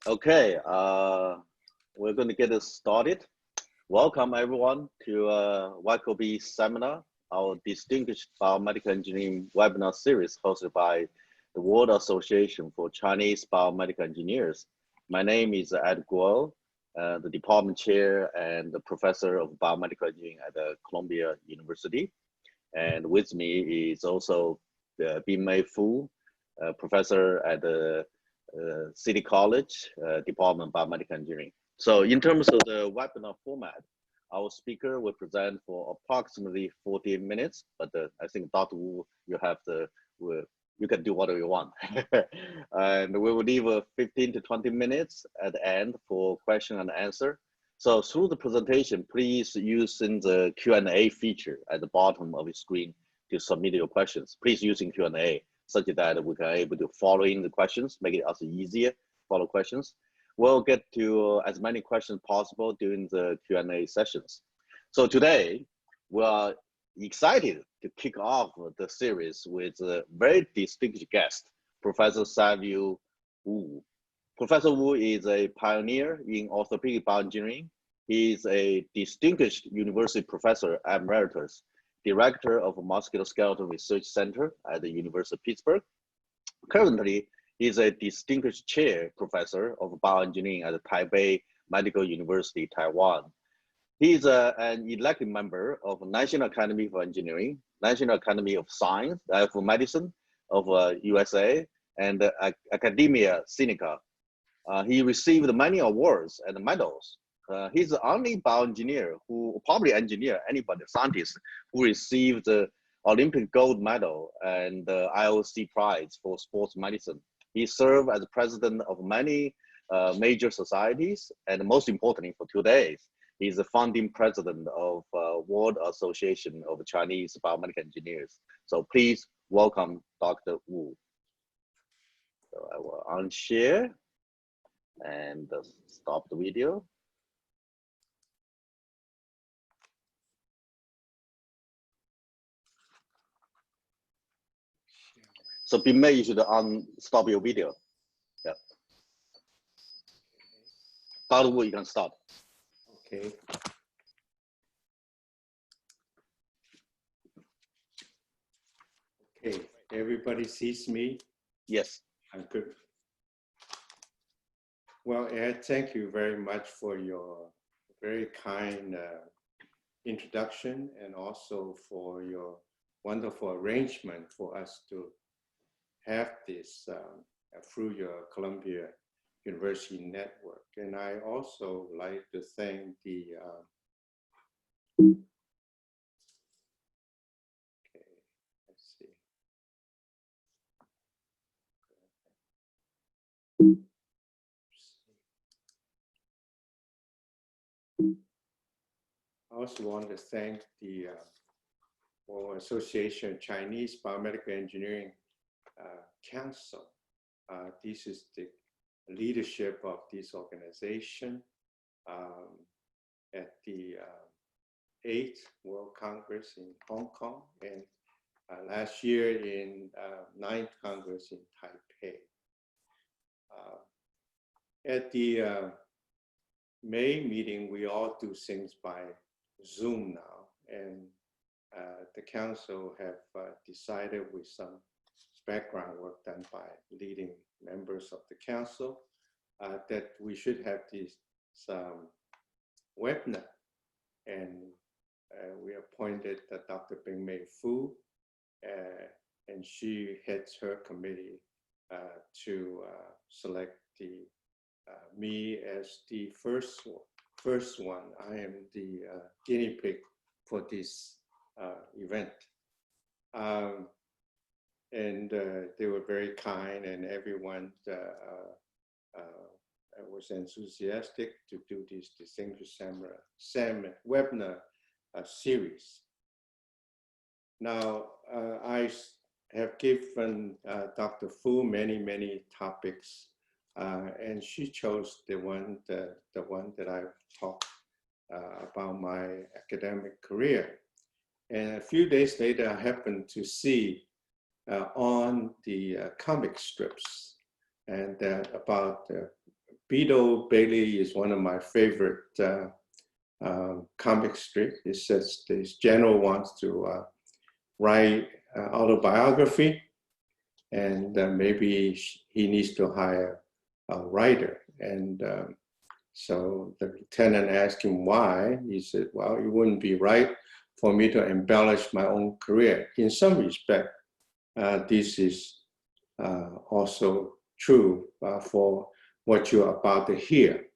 Okay, we're going to get this started. Welcome everyone to WACBE seminar, our Distinguished Biomedical Engineering webinar series hosted by the World Association for Chinese Biomedical Engineers. My name is Ed Guo, the department chair and the professor of biomedical engineering at the Columbia University. And with me is also Bin-Mei Fu, professor at the City College, Department of Biomedical Engineering. So in terms of the webinar format, our speaker will present for approximately 40 minutes, but I think Dr. Wu, you can do whatever you want. And we will leave 15 to 20 minutes at the end for question and answer. So through the presentation, please use the Q&A feature at the bottom of your screen to submit your questions. Please using Q&A such that we can able to follow in the questions, make it also easier to follow questions. We'll get to as many questions possible during the Q&A sessions. So today, we are excited to kick off the series with a very distinguished guest, Professor Savio Wu. Professor Wu is a pioneer in orthopedic bioengineering. He is a distinguished university professor emeritus, director of Musculoskeletal Research Center at the University of Pittsburgh. Currently, he is a distinguished chair professor of bioengineering at the Taipei Medical University, Taiwan. He is an elected member of National Academy for Engineering, National Academy of Science, for Medicine of USA, and Academia Sinica. He received many awards and medals. He's the only bioengineer who, probably engineer, anybody, scientist, who received the Olympic gold medal and the IOC prize for sports medicine. He served as president of many major societies, and most importantly for today, he's the founding president of World Association of Chinese Biomedical Engineers. So please welcome Dr. Wu. So I will unshare and stop the video. So Bin-Mei, you should stop your video. Yeah. Dr. Wu, you can stop. Okay. Okay, everybody sees me? Yes. I'm good. Well, Ed, thank you very much for your very kind introduction and also for your wonderful arrangement for us to have this through your Columbia University network. And I also like to thank the okay, let's see. I also want to thank the World Association of Chinese Biomedical Engineering Council. This is the leadership of this organization at the 8th World Congress in Hong Kong, and last year in 9th Congress in Taipei. At the May meeting, we all do things by Zoom now, and the council have decided with some background work done by leading members of the council that we should have this webinar, and we appointed Dr. Bin-Mei Fu, and she heads her committee to select me as the first one. I am the guinea pig for this event. And they were very kind, and everyone was enthusiastic to do this distinguished webinar series. Now, I have given Dr. Fu many topics, and she chose the one that I've talked about my academic career. And a few days later, I happened to see on the comic strips and about Beetle Bailey is one of my favorite comic strip. It says this general wants to write autobiography, and maybe he needs to hire a writer. And so the lieutenant asked him why. He said, well, it wouldn't be right for me to embellish my own career. In some respect, this is also true for what you're about to hear.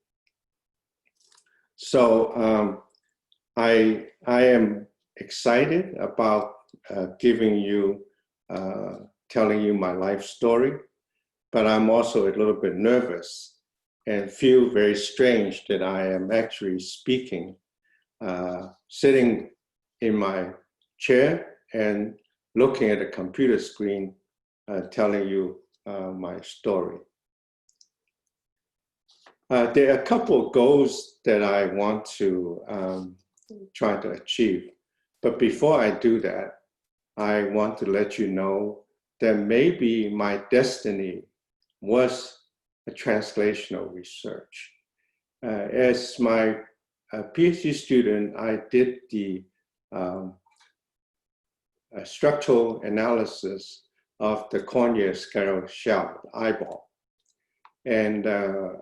So I am excited about giving you, telling you my life story, but I'm also a little bit nervous and feel very strange that I am actually speaking, sitting in my chair and looking at a computer screen, telling you my story. There are a couple of goals that I want to try to achieve. But before I do that, I want to let you know that maybe my destiny was a translational research. As my PhD student, I did the structural analysis of the cornea scleral shell, the eyeball. And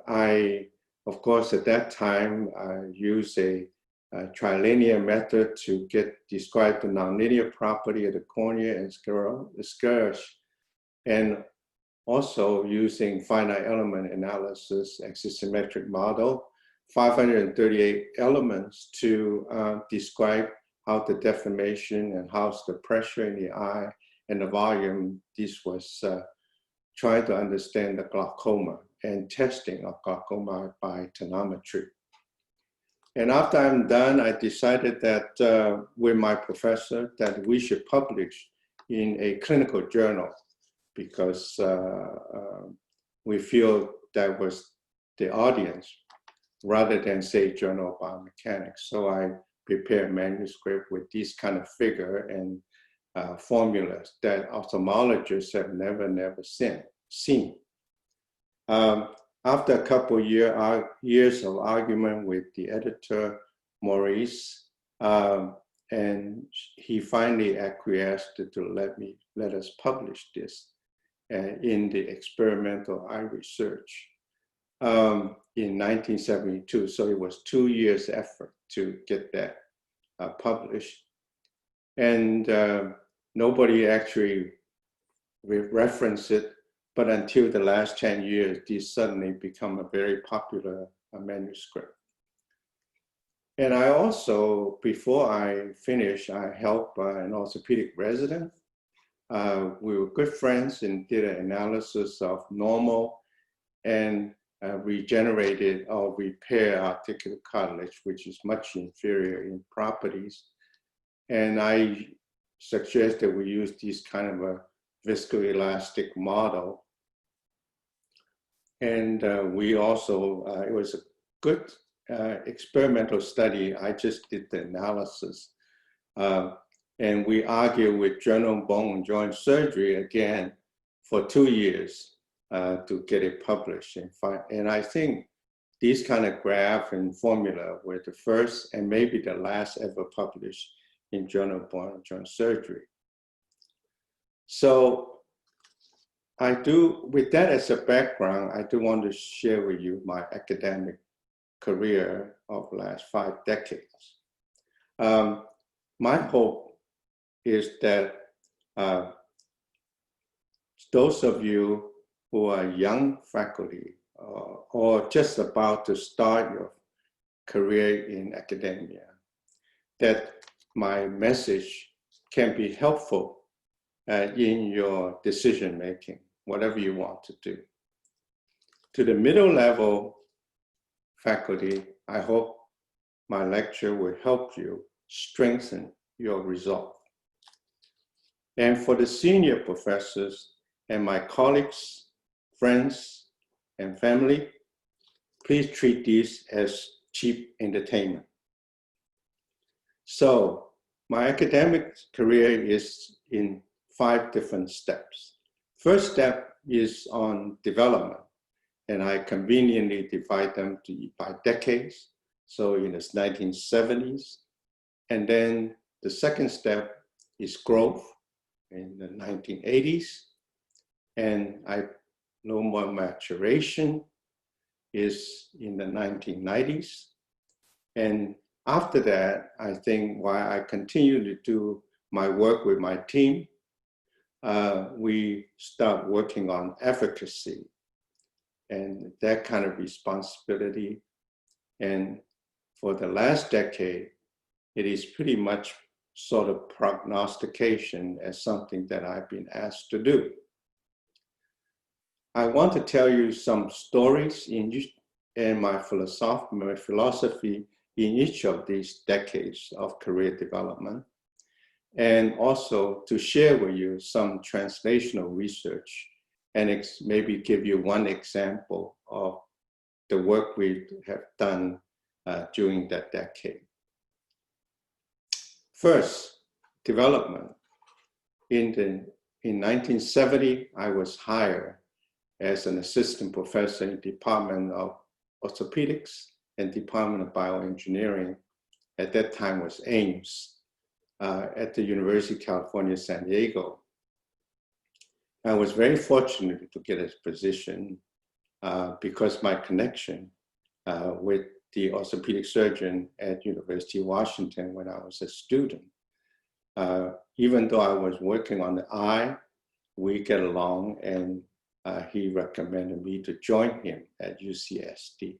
I, of course, at that time, I used a trilinear method to describe the nonlinear property of the cornea and scleral, and also using finite element analysis, axisymmetric model, 538 elements to describe how the deformation and how's the pressure in the eye and the volume. This was trying to understand the glaucoma and testing of glaucoma by tonometry. And after I'm done, I decided that with my professor that we should publish in a clinical journal, because we feel that was the audience rather than say Journal of Biomechanics. So I prepared a manuscript with this kind of figure and formulas that ophthalmologists have never seen. After a couple years of argument with the editor, Maurice, and he finally acquiesced to let us publish this in the Experimental Eye Research in 1972. So it was 2 years effort to get that published. And nobody actually referenced it, but until the last 10 years, this suddenly become a very popular manuscript. And I also, before I finish, I helped an orthopedic resident. We were good friends and did an analysis of normal and regenerated or repair articular cartilage, which is much inferior in properties. And I suggest that we use this kind of a viscoelastic model. And we also, it was a good experimental study. I just did the analysis. And we argued with Journal of Bone and Joint Surgery again for 2 years to get it published. And I think these kind of graph and formula were the first and maybe the last ever published in Journal of Bone and Joint Surgery. So with that as a background, I do want to share with you my academic career of the last 5 decades. My hope is that those of you who are young faculty or just about to start your career in academia, that my message can be helpful in your decision making, whatever you want to do. To the middle level faculty, I hope my lecture will help you strengthen your resolve. And for the senior professors and my colleagues, friends, and family, please treat this as cheap entertainment. So my academic career is in 5 different steps. First step is on development. and I conveniently divide them by decades. So in the 1970s, and then the second step is growth in the 1980s, and no more maturation is in the 1990s. And after that, I think while I continue to do my work with my team, we start working on efficacy and that kind of responsibility. And for the last decade, it is pretty much sort of prognostication as something that I've been asked to do. I want to tell you some stories in my philosophy in each of these decades of career development, and also to share with you some translational research and maybe give you one example of the work we have done during that decade. First, development. In 1970, I was hired as an assistant professor in the Department of Orthopaedics and Department of Bioengineering. At that time was AIMS at the University of California, San Diego. I was very fortunate to get a position because my connection with the orthopedic surgeon at University of Washington when I was a student. Even though I was working on the eye, we get along, and he recommended me to join him at UCSD.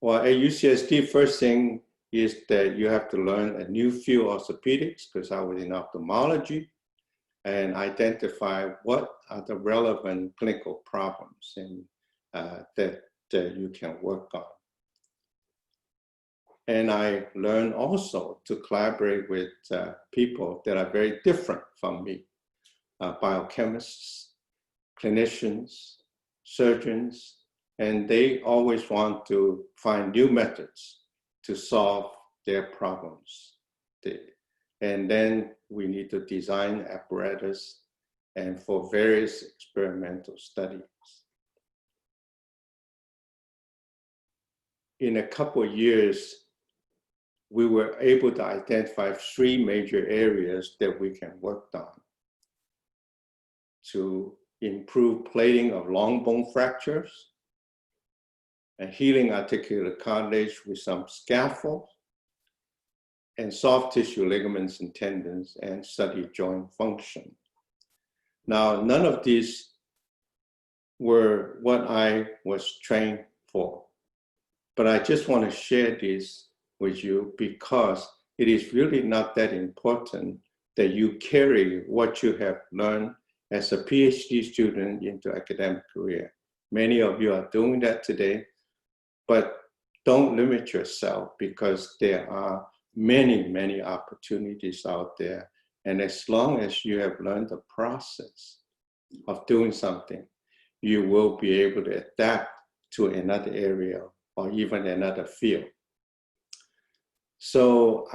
Well, at UCSD, first thing is that you have to learn a new field of orthopedics, because I was in ophthalmology, and identify what are the relevant clinical problems and that you can work on. And I learned also to collaborate with people that are very different from me, biochemists, clinicians, surgeons, and they always want to find new methods to solve their problems. And then we need to design apparatus and for various experimental studies. In a couple of years, we were able to identify 3 major areas that we can work on to improve plating of long bone fractures and healing articular cartilage with some scaffolds, and soft tissue ligaments and tendons, and study joint function. Now, none of these were what I was trained for, but I just want to share this with you because it is really not that important that you carry what you have learned as a PhD student into academic career. Many of you are doing that today, but don't limit yourself because there are many, many opportunities out there. And as long as you have learned the process of doing something, you will be able to adapt to another area or even another field. So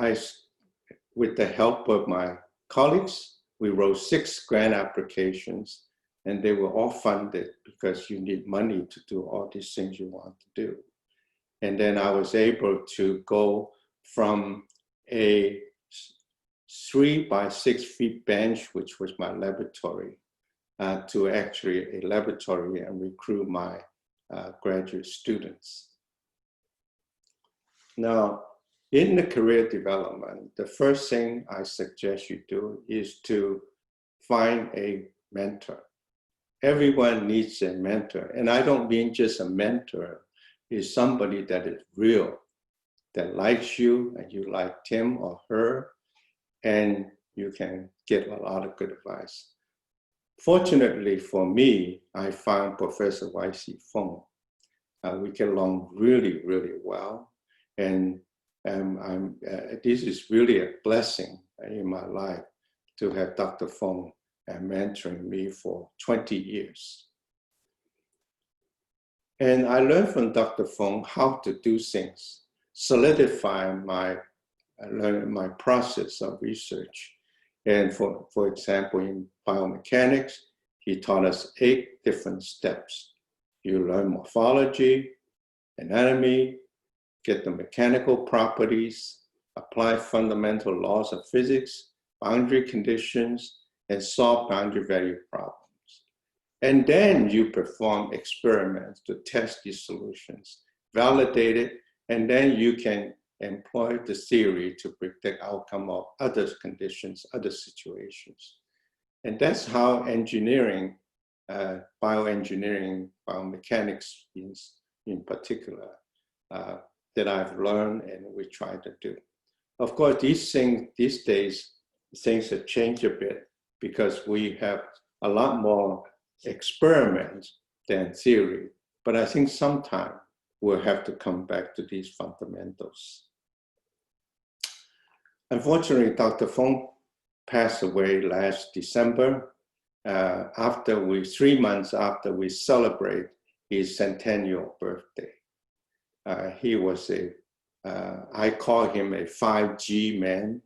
with the help of my colleagues, we wrote 6 grant applications, and they were all funded because you need money to do all these things you want to do. And then I was able to go from a 3 by 6 feet bench, which was my laboratory, to actually a laboratory and recruit my graduate students. Now, in the career development, the first thing I suggest you do is to find a mentor. Everyone needs a mentor. And I don't mean just a mentor, is somebody that is real, that likes you and you like him or her, and you can get a lot of good advice. Fortunately for me, I found Professor Y.C. Feng. We get along really, really well. And this is really a blessing in my life to have Dr. Feng mentoring me for 20 years. And I learned from Dr. Feng how to do things, solidify my process of research. And for example, in biomechanics, he taught us 8 different steps You learn morphology, anatomy, get the mechanical properties, apply fundamental laws of physics, boundary conditions, and solve boundary value problems. And then you perform experiments to test these solutions, validate it, and then you can employ the theory to predict outcome of other conditions, other situations. And that's how engineering, bioengineering, biomechanics in particular, that I've learned and we try to do. Of course, these days, things have changed a bit because we have a lot more experiments than theory. But I think sometime we'll have to come back to these fundamentals. Unfortunately, Dr. Feng passed away last December, 3 months after we celebrate his centennial birthday. He was I call him a 5G man.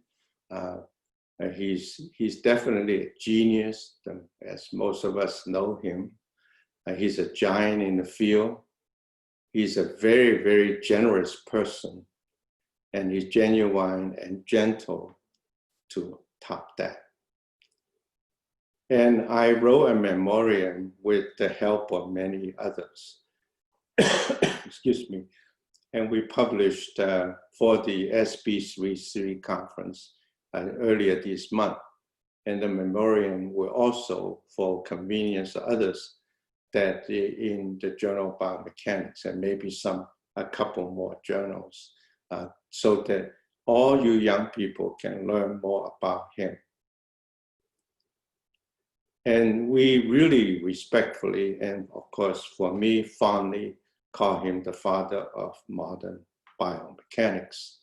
He's definitely a genius, as most of us know him. He's a giant in the field. He's a very, very generous person, and he's genuine and gentle to top that. And I wrote a memoriam with the help of many others. Excuse me. And we published for the SB33 conference earlier this month. And the memoriam will also, for convenience of others, that in the Journal of Biomechanics and maybe a couple more journals, so that all you young people can learn more about him. And we really respectfully, and of course for me, fondly, call him the father of modern biomechanics.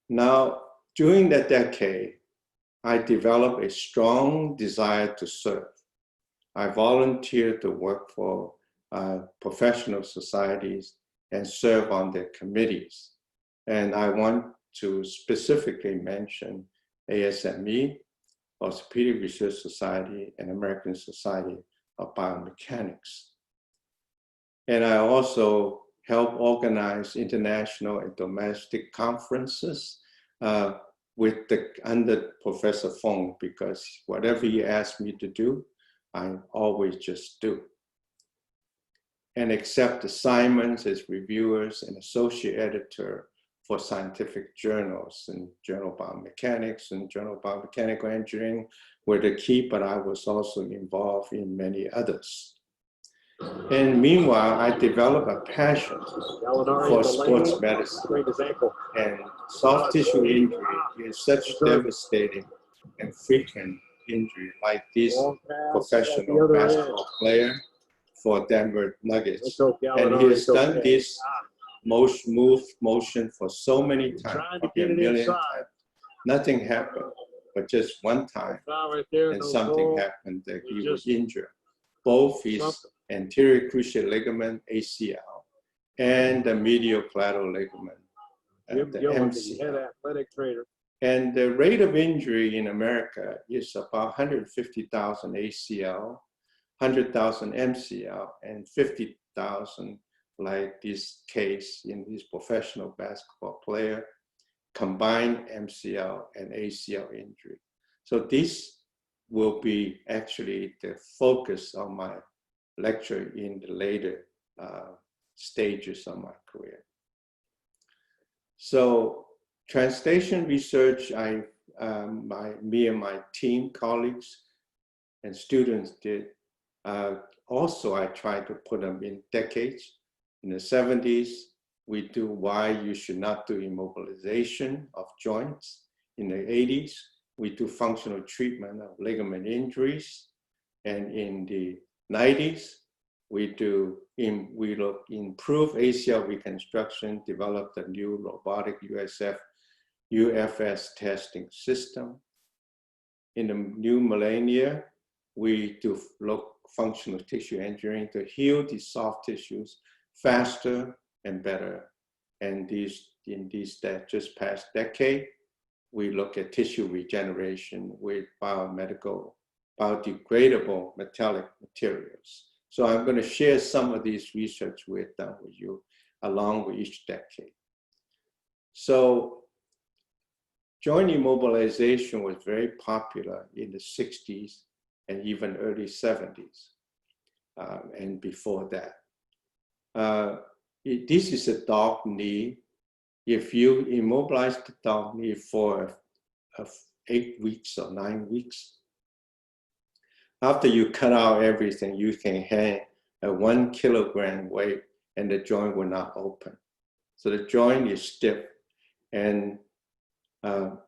Now, during that decade, I developed a strong desire to serve. I volunteered to work for professional societies and serve on their committees. And I want to specifically mention ASME, Orthopaedic Research Society, and American Society of Biomechanics. And I also help organize international and domestic conferences under Professor Feng, because whatever he asked me to do, I always just do. And accept assignments as reviewers and associate editor for scientific journals, and Journal of Biomechanics and Journal of Biomechanical Engineering were the key, but I was also involved in many others. And meanwhile, I developed a passion for sports medicine. And soft tissue injury is such devastating and frequent injury, like this professional basketball player for Denver Nuggets. And he has done this motion for so many times, a million times. Nothing happened, but just one time, and something happened that he was injured. Both his anterior cruciate ligament, ACL, and the medial collateral ligament, the MCL. And the rate of injury in America is about 150,000 ACL, 100,000 MCL, and 50,000, like this case in this professional basketball player, combined MCL and ACL injury. So this will be actually the focus of my lecture in the later stages of my career. So translation research, me and my team, colleagues and students did. Also, I tried to put them in decades. In the 70s, we do why you should not do immobilization of joints. In the 80s, we do functional treatment of ligament injuries. And in the 90s, we improve ACL reconstruction, develop the new robotic UFS testing system. In the new millennia, we do functional tissue engineering to heal these soft tissues faster and better. And in that just past decade, we look at tissue regeneration with biodegradable metallic materials, So I'm going to share some of these research we've done with you along with each decade. So joint immobilization was very popular in the 60s and even early 70s and before that. This is a dog knee. If you immobilize the dog knee for 8 weeks or 9 weeks, after you cut out everything, you can hang a 1 kilogram weight and the joint will not open. So the joint is stiff, and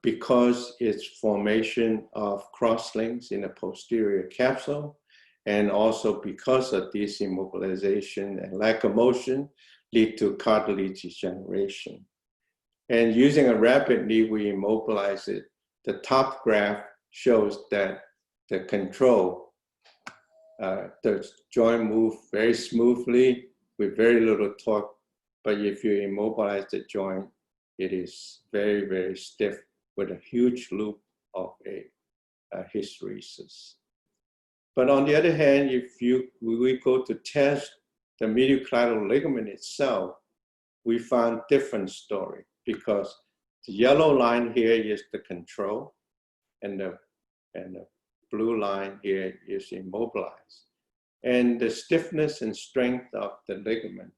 because it's formation of crosslinks in the posterior capsule, and also because of this immobilization and lack of motion, lead to cartilage degeneration. And using a rapid knee, we immobilize it. The top graph shows that the control, the joint move very smoothly with very little torque. But if you immobilize the joint, it is very, very stiff with a huge loop of a hysteresis. But on the other hand, if we go to test the medial collateral ligament itself, we found different story, because the yellow line here is the control, and the blue line here is immobilized. And the stiffness and strength of the ligament,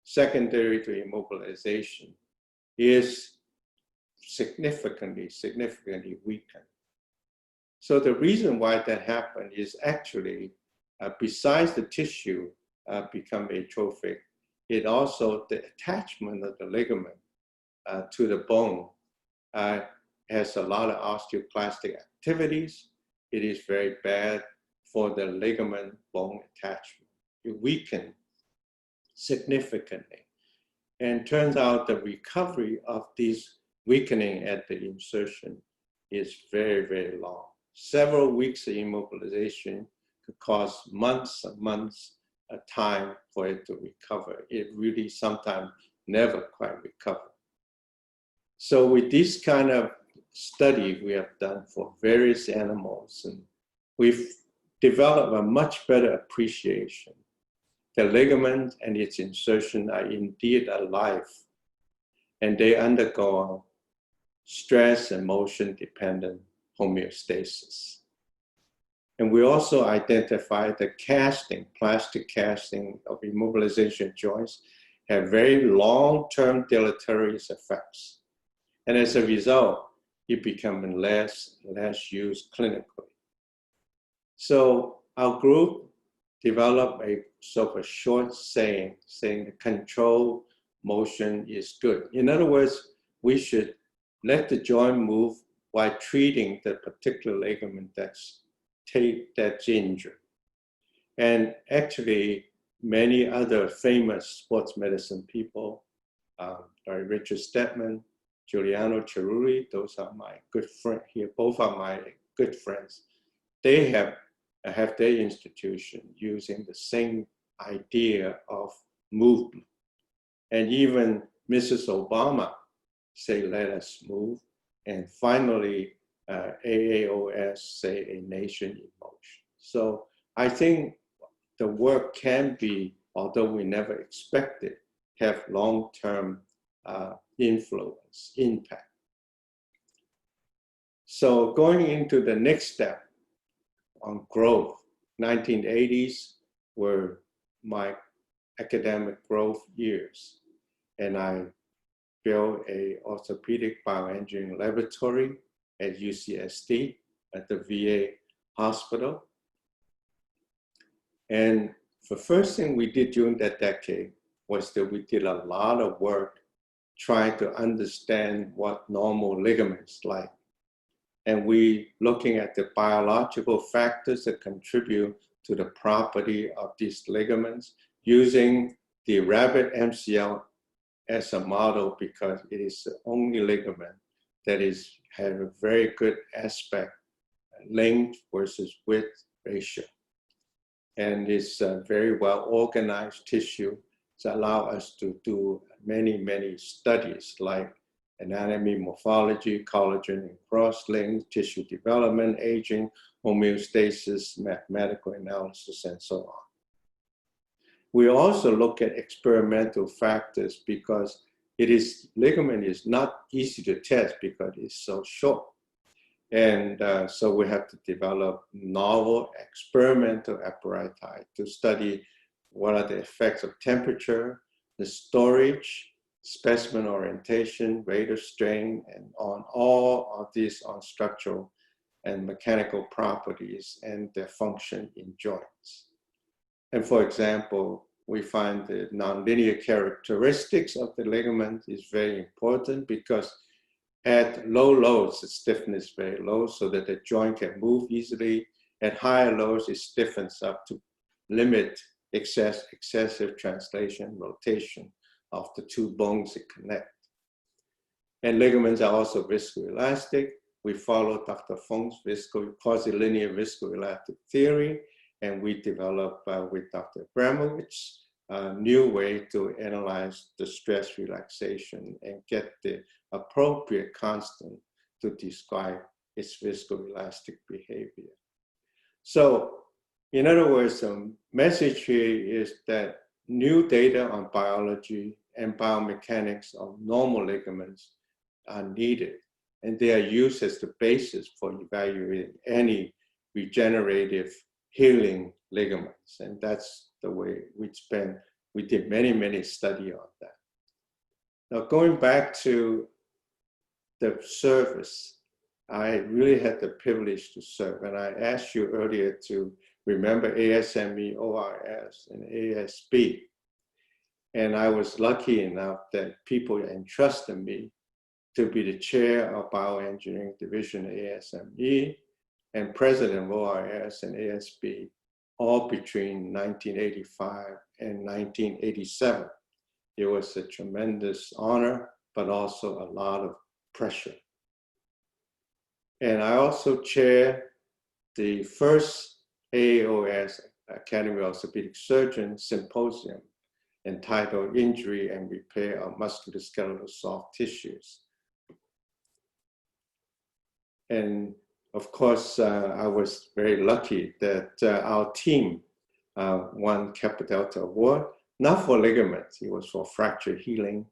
secondary to immobilization, is significantly weakened. So the reason why that happened is actually, besides the tissue become atrophic, it also, the attachment of the ligament to the bone has a lot of osteoclastic activities. It is very bad for the ligament bone attachment. It weakens significantly. And turns out the recovery of this weakening at the insertion is very, very long. Several weeks of immobilization could cause months and months of time for it to recover. It really sometimes never quite recovers. So with this kind of study we have done for various animals, and we've developed a much better appreciation. The ligament and its insertion are indeed alive, and they undergo stress and motion dependent homeostasis. And we also identified the casting, plastic casting of immobilization joints have very long-term deleterious effects. And as a result, it becomes less used clinically. So our group developed a sort of short saying the control motion is good. In other words, we should let the joint move while treating the particular ligament that's injured. And actually, many other famous sports medicine people, like Richard Stedman, Giuliano Cerulli, those are my good friends here, both are my good friends. They have their institution using the same idea of movement. And even Mrs. Obama say, let us move. And finally, AAOS say a nation in motion. So I think the work can be, although we never expected, have long-term influence, impact. So going into the next step on growth, 1980s were my academic growth years. And I built a orthopedic bioengineering laboratory at UCSD at the VA hospital. And the first thing we did during that decade was that we did a lot of work trying to understand what normal ligaments like. And we looking at the biological factors that contribute to the property of these ligaments, using the rabbit MCL as a model because it is the only ligament that has a very good aspect, length versus width ratio. And it's a very well organized tissue to allow us to do many, many studies like anatomy, morphology, collagen and cross-link, tissue development, aging, homeostasis, mathematical analysis, and so on. we also look at experimental factors because ligament is not easy to test because it's so short. And so we have to develop novel experimental apparatus to study what are the effects of temperature, the storage, specimen orientation, rate of strain, and on all of these on structural and mechanical properties and their function in joints. And for example, we find the nonlinear characteristics of the ligament is very important because at low loads, the stiffness is very low so that the joint can move easily. At higher loads, it stiffens up to limit excessive translation, rotation of the two bones that connect. And ligaments are also viscoelastic. We follow Dr. Feng's quasi-linear viscoelastic theory, and we developed with Dr. Abramowitz a new way to analyze the stress relaxation and get the appropriate constant to describe its viscoelastic behavior. So, in other words, the message here is that new data on biology and biomechanics of normal ligaments are needed, and they are used as the basis for evaluating any regenerative healing ligaments. And that's the way we did many studies on that. Now, going back to the service, I really had the privilege to serve. And I asked you earlier to remember ASME, ORS, and ASB. And I was lucky enough that people entrusted me to be the chair of Bioengineering Division at ASME and president of ORS and ASB, all between 1985 and 1987. It was a tremendous honor, but also a lot of pressure. And I also chair the first AAOS, Academia Orthopaedic Surgeon Symposium, entitled Injury and Repair of Musculoskeletal Soft Tissues. And of course, I was very lucky that our team won Kappa Delta Award, not for ligaments, it was for fracture healing,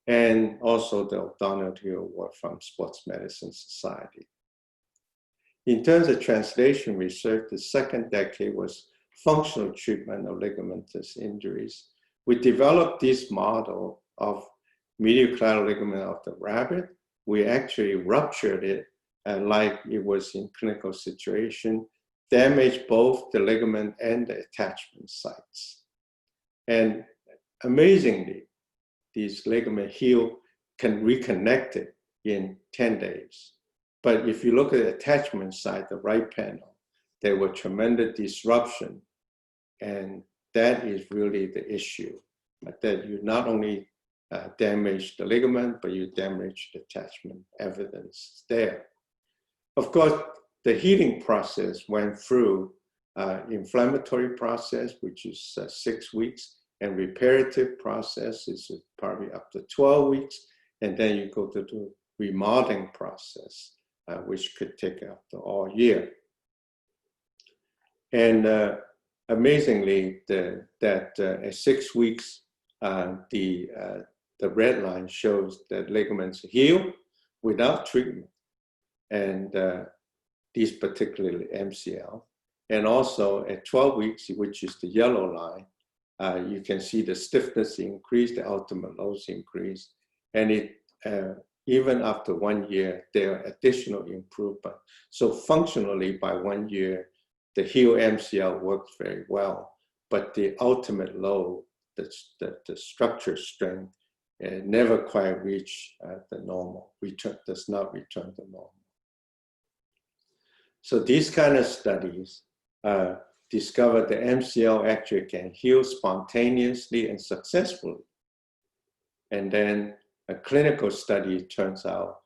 and also the O'Donoghue Award from Sports Medicine Society. In terms of translation research, the second decade was functional treatment of ligamentous injuries. We developed this model of medial collateral ligament of the rabbit. We actually ruptured it like it was in clinical situation, damaged both the ligament and the attachment sites. And amazingly, these ligaments can reconnect it in 10 days. But if you look at the attachment site, the right panel, there were tremendous disruption. And that is really the issue, that you not only damage the ligament, but you damage the attachment evidence there. Of course, the healing process went through inflammatory process, which is 6 weeks, and reparative process is probably up to 12 weeks. And then you go to the remodeling process, which could take up to all year. And amazingly, at 6 weeks, the red line shows that ligaments heal without treatment. And these particularly MCL. And also at 12 weeks, which is the yellow line, you can see the stiffness increase, the ultimate loads increase. And even after 1 year, there are additional improvement. So functionally, by 1 year, the heel MCL works very well, but the ultimate load, the structure strength, never quite reach the normal, does not return to normal. So these kind of studies discovered the MCL actually can heal spontaneously and successfully. And then a clinical study turns out,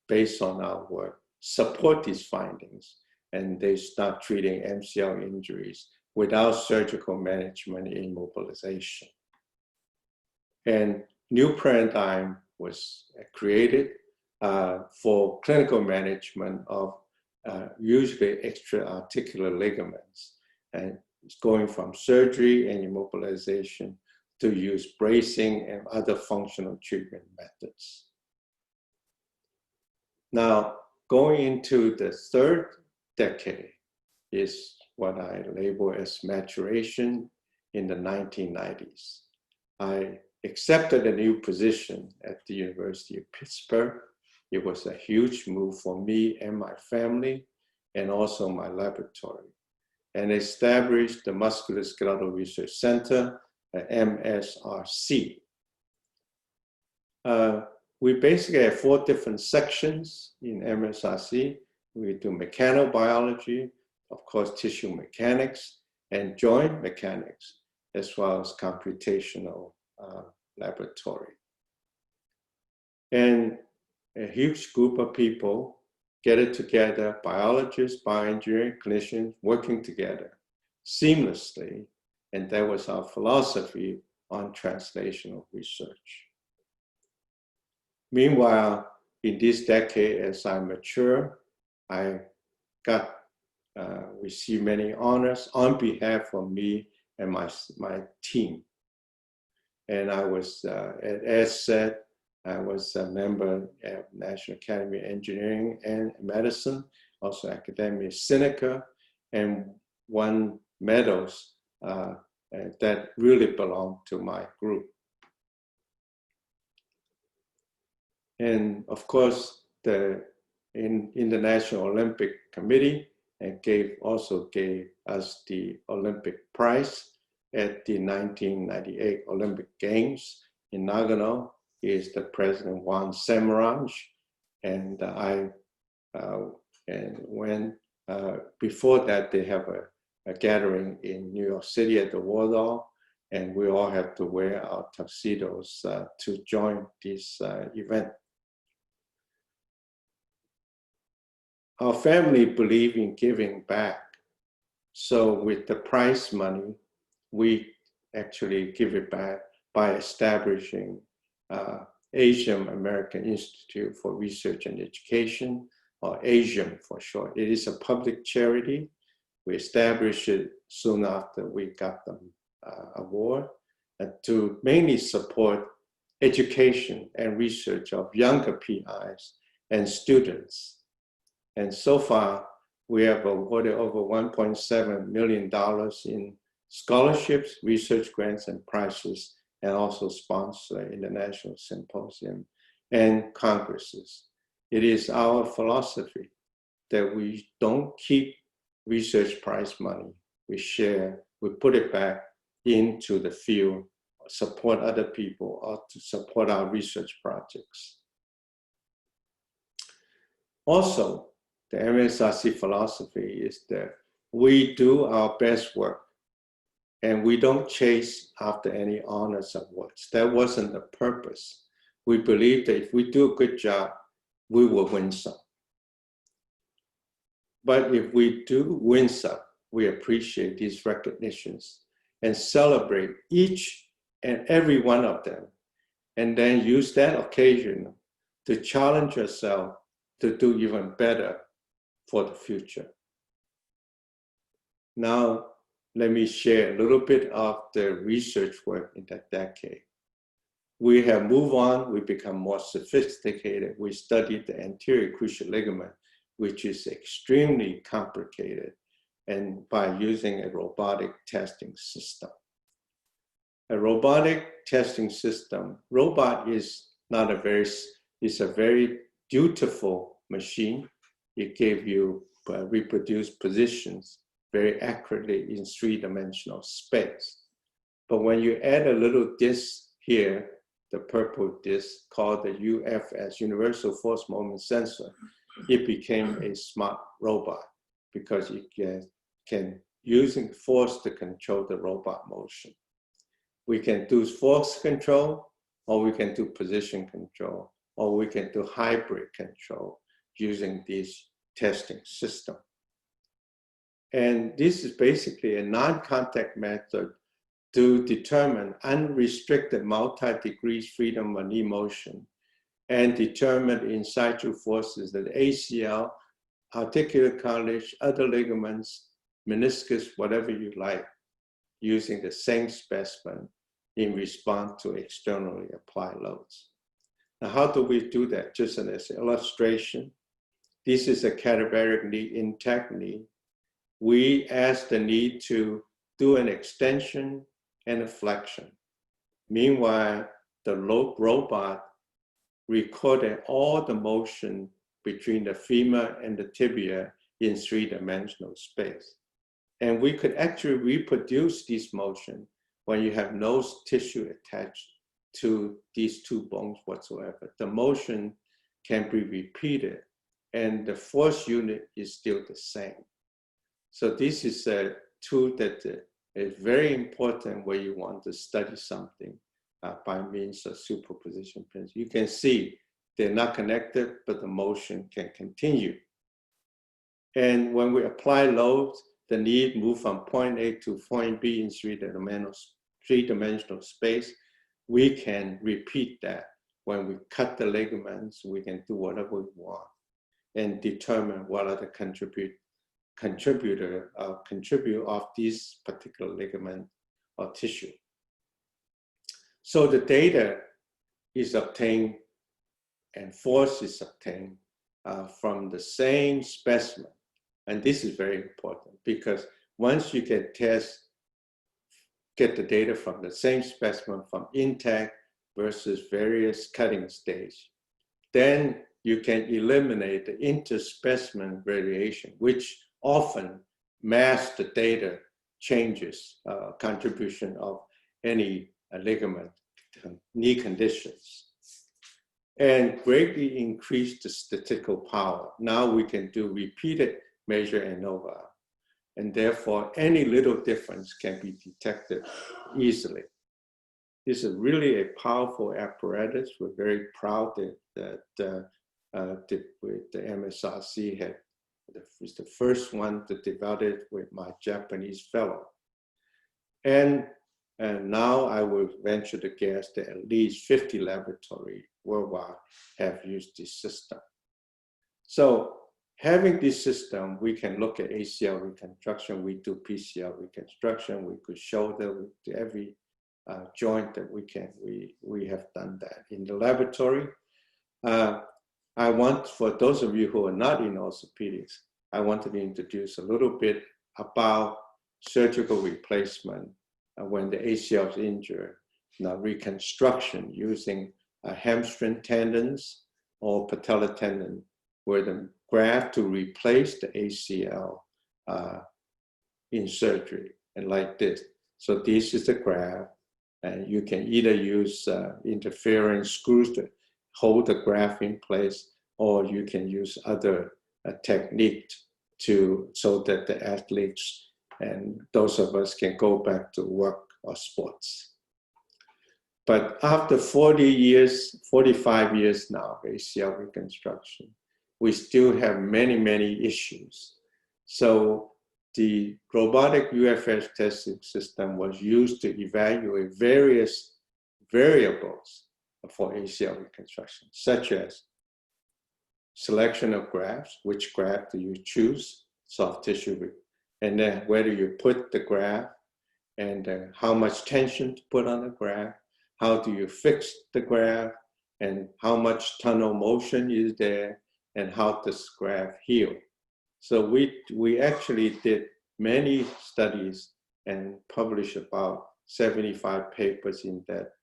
based on our work, support these findings. And they start treating MCL injuries without surgical management immobilization. And new paradigm was created for clinical management of usually extra-articular ligaments. And going from surgery and immobilization to use bracing and other functional treatment methods. Now, going into the third decade is what I label as maturation in the 1990s. I accepted a new position at the University of Pittsburgh. It was a huge move for me and my family, and also my laboratory, and established the Musculoskeletal Research Center, MSRC. We basically have 4 different sections in MSRC. We do mechanobiology, of course, tissue mechanics, and joint mechanics, as well as computational laboratory. And a huge group of people get it together, biologists, bioengineering, clinicians, working together seamlessly. And that was our philosophy on translational research. Meanwhile, in this decade, as I mature, I received many honors on behalf of me and my team. And I was, as said, I was a member of National Academy of Engineering and Medicine, also Academia Sinica, and won medals that really belong to my group. And of course, the International Olympic Committee also gave us the Olympic prize at the 1998 Olympic Games in Nagano. He is the President Juan Samaranch, and before that they have a gathering in New York City at the Waldorf, and we all have to wear our tuxedos to join this event. Our family believe in giving back, so with the prize money, we actually give it back by establishing Asian American Institute for Research and Education, or ASIAM for short. It is a public charity. We established it soon after we got the award to mainly support education and research of younger PIs and students. And so far, we have awarded over $1.7 million in scholarships, research grants, and prizes, and also sponsor International Symposium and congresses. It is our philosophy that we don't keep research prize money. We share, we put it back into the field, support other people, or to support our research projects. Also, the MSRC philosophy is that we do our best work and we don't chase after any honors awards. That wasn't the purpose. We believe that if we do a good job, we will win some. But if we do win some, we appreciate these recognitions and celebrate each and every one of them, and then use that occasion to challenge yourself to do even better for the future. Now, let me share a little bit of the research work in that decade. We have moved on, we become more sophisticated. We studied the anterior cruciate ligament, which is extremely complicated, and by using a robotic testing system. A robotic testing system, robot is not a very, it's a very dutiful machine. It gave you reproduced positions very accurately in 3-dimensional space. But when you add a little disc here, the purple disc called the UFS, Universal Force Moment Sensor, it became a smart robot because it can using force to control the robot motion. We can do force control, or we can do position control, or we can do hybrid control using this testing system. And this is basically a non-contact method to determine unrestricted multi-degree freedom of knee motion and determine in situ forces that ACL, articular cartilage, other ligaments, meniscus, whatever you like, using the same specimen in response to externally applied loads. Now, how do we do that? Just as an illustration, this is a cadaveric knee, intact knee. We ask the knee to do an extension and a flexion. Meanwhile, the robot recorded all the motion between the femur and the tibia in three-dimensional space. And we could actually reproduce this motion when you have no tissue attached to these two bones whatsoever. The motion can be repeated and the force unit is still the same. So this is a tool that is very important when you want to study something by means of superposition principle. You can see they're not connected, but the motion can continue. And when we apply loads, the knee move from point A to point B in three-dimensional space. We can repeat that. When we cut the ligaments, we can do whatever we want and determine what are the contribute of this particular ligament or tissue. So the data is obtained and force is obtained from the same specimen. And this is very important because once you get the data from the same specimen from intact versus various cutting stage, then you can eliminate the interspecimen variation, which often masks the data changes, contribution of any ligament knee conditions, and greatly increase the statistical power. Now we can do repeated measure ANOVA, and therefore any little difference can be detected easily. This is really a powerful apparatus. We're very proud that the MSRC was the first one to develop it with my Japanese fellow. And now I will venture to guess that at least 50 laboratories worldwide have used this system. So having this system, we can look at ACL reconstruction, we do PCL reconstruction, we could shoulder, we do every joint that we have done that. In the laboratory, I want, for those of you who are not in orthopedics, I wanted to introduce a little bit about surgical replacement when the ACL is injured. Now, reconstruction using hamstring tendons or patella tendon, where the graft to replace the ACL in surgery, and like this. So this is the graft, and you can either use interference screws to hold the graft in place, or you can use other techniques so that the athletes and those of us can go back to work or sports. But after 40 years, 45 years now, ACL reconstruction, we still have many, many issues. So the robotic UFS testing system was used to evaluate various variables for ACL reconstruction, such as selection of grafts, which graft do you choose, soft tissue, and then where do you put the graft, and how much tension to put on the graft, how do you fix the graft, and how much tunnel motion is there, and how does graft heal. So we actually did many studies and published about 75 papers in that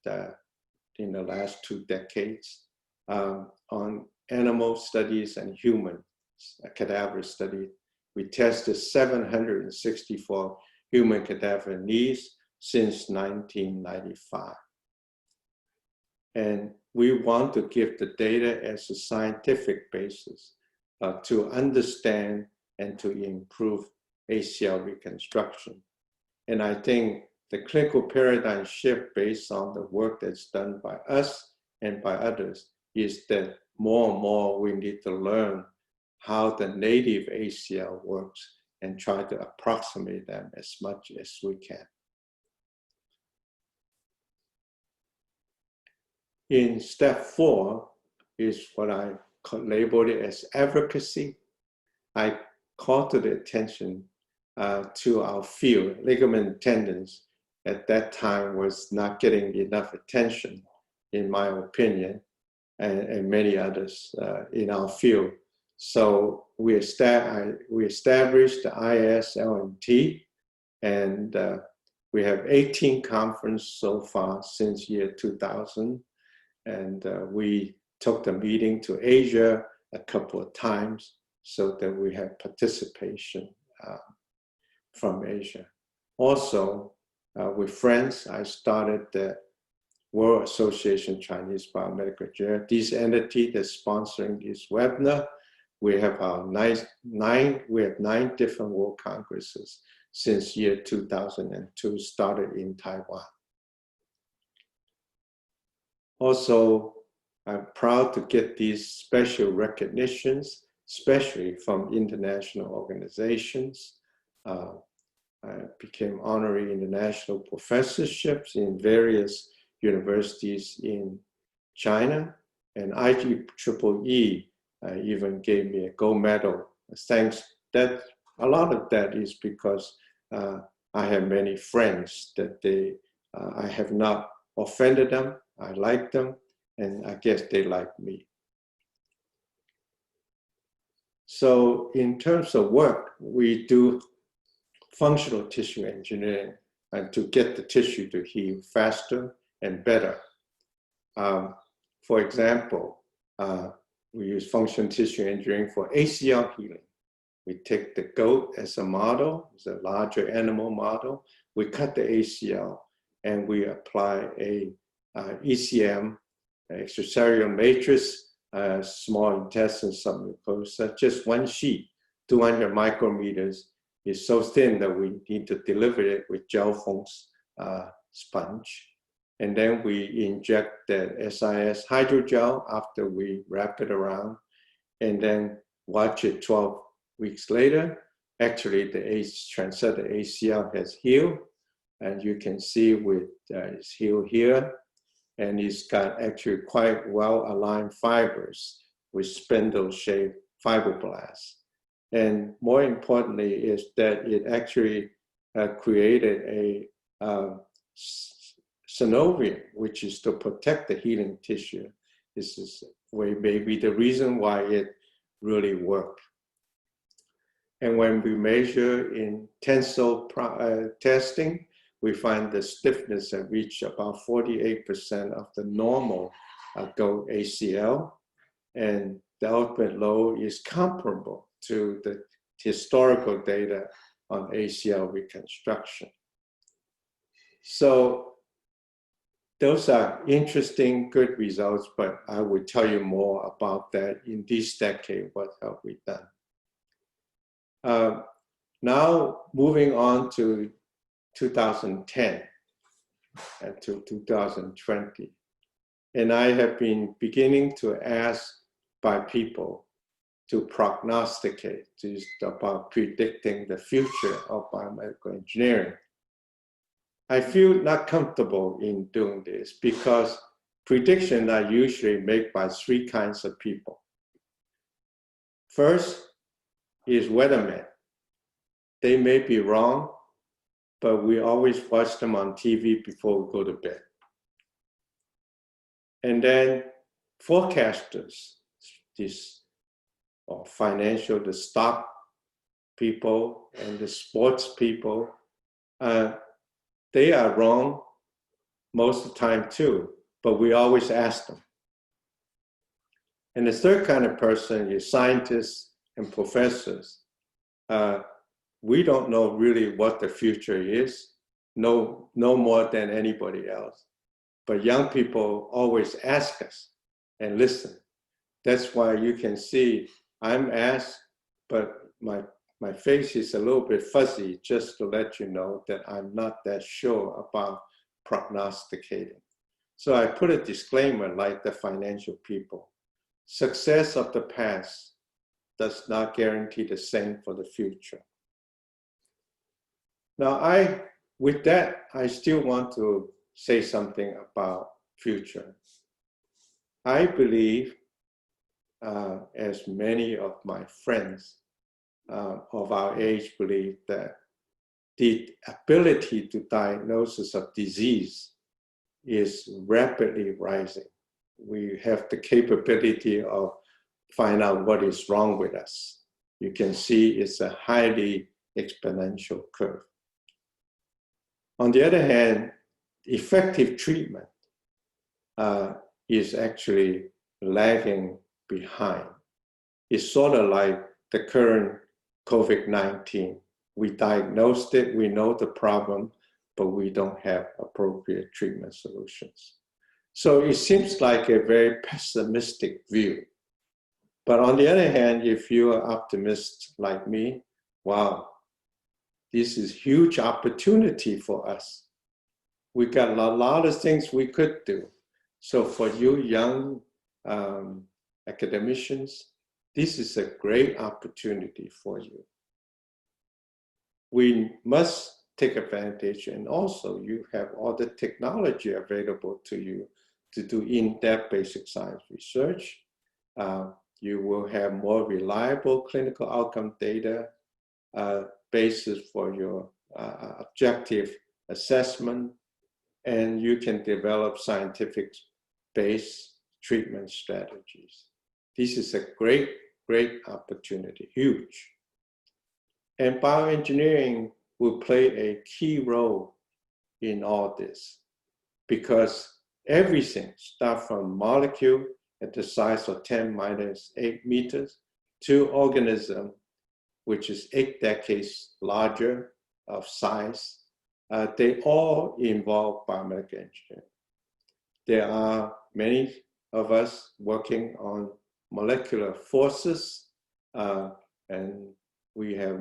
in the last 2 decades on animal studies and human cadaver studies. We tested 764 human cadaver knees since 1995. And we want to give the data as a scientific basis to understand and to improve ACL reconstruction. And I think the clinical paradigm shift based on the work that's done by us and by others is that more and more we need to learn how the native ACL works and try to approximate them as much as we can. In step 4 is what I labeled it as advocacy. I called to the attention to our field, ligament and tendons, at that time was not getting enough attention, in my opinion, and many others in our field. So we established the ISL&T, and we have 18 conferences so far since year 2000. And we took the meeting to Asia a couple of times so that we have participation from Asia. Also, with friends, I started the World Association Chinese Biomedical Engineers. This entity that's sponsoring this webinar. We have our nine different world congresses since year 2002, started in Taiwan. Also, I'm proud to get these special recognitions, especially from international organizations. I became honorary international professorships in various universities in China, and IEEE even gave me a gold medal. Thanks, that a lot of that is because I have many friends that I have not offended them, I like them, and I guess they like me. So in terms of work, we do functional tissue engineering and to get the tissue to heal faster and better. For example, we use functional tissue engineering for ACL healing. We take the goat as a model, it's a larger animal model. We cut the ACL and we apply a ECM, extracellular matrix, small intestine submucosa, just one sheet, 200 micrometers. Is so thin that we need to deliver it with gel foam sponge. And then we inject the SIS hydrogel after we wrap it around, and then watch it 12 weeks later. Actually, the transected ACL has healed, and you can see it's healed here, and it's got actually quite well-aligned fibers with spindle-shaped fibroblasts. And more importantly is that it actually created a synovium, which is to protect the healing tissue. This is maybe the reason why it really worked. And when we measure in tensile testing, we find the stiffness has reached about 48% of the normal goat ACL, and the ultimate load is comparable to the historical data on ACL reconstruction. So those are interesting, good results, but I will tell you more about that in this decade, what have we done. Now moving on to 2010 and to 2020. And I have been beginning to ask by people to prognosticate, just about predicting the future of biomedical engineering. I feel not comfortable in doing this because predictions are usually made by three kinds of people. First is weathermen. They may be wrong, but we always watch them on TV before we go to bed. And then forecasters, financial, the stock people and the sports people, they are wrong most of the time too, but we always ask them. And the third kind of person is scientists and professors. We don't know really what the future is, no more than anybody else. But young people always ask us and listen. That's why you can see I'm asked, but my face is a little bit fuzzy, just to let you know that I'm not that sure about prognosticating. So I put a disclaimer like the financial people. Success of the past does not guarantee the same for the future. Now with that, I still want to say something about future. I believe, as many of my friends of our age believe, that the ability to diagnosis of disease is rapidly rising. We have the capability of find out what is wrong with us. You can see it's a highly exponential curve. On the other hand, effective treatment is actually lagging behind. It's sort of like the current COVID-19. We diagnosed it, we know the problem, but we don't have appropriate treatment solutions. So it seems like a very pessimistic view. But on the other hand, if you are optimist like me, wow, this is huge opportunity for us. We got a lot of things we could do. So for you young academicians, this is a great opportunity for you. We must take advantage, and also you have all the technology available to you to do in-depth basic science research. You will have more reliable clinical outcome data basis for your objective assessment, and you can develop scientific-based treatment strategies. This is a great, great opportunity, huge. And bioengineering will play a key role in all this, because everything starts from molecule at the size of 10⁻⁸ meters to organism, which is 8 decades larger of size. They all involve biomedical engineering. There are many of us working on molecular forces, and we have,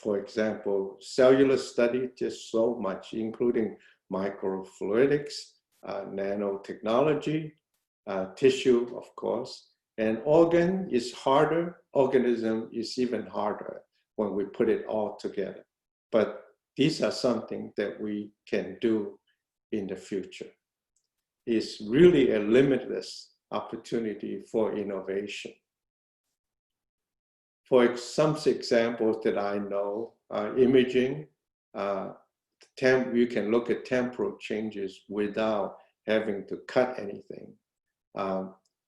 for example, cellular study, just so much, including microfluidics, nanotechnology, tissue, of course, and organ is harder, organism is even harder when we put it all together. But these are something that we can do in the future. It's really a limitless opportunity for innovation. For some examples that I know, imaging, you can look at temporal changes without having to cut anything.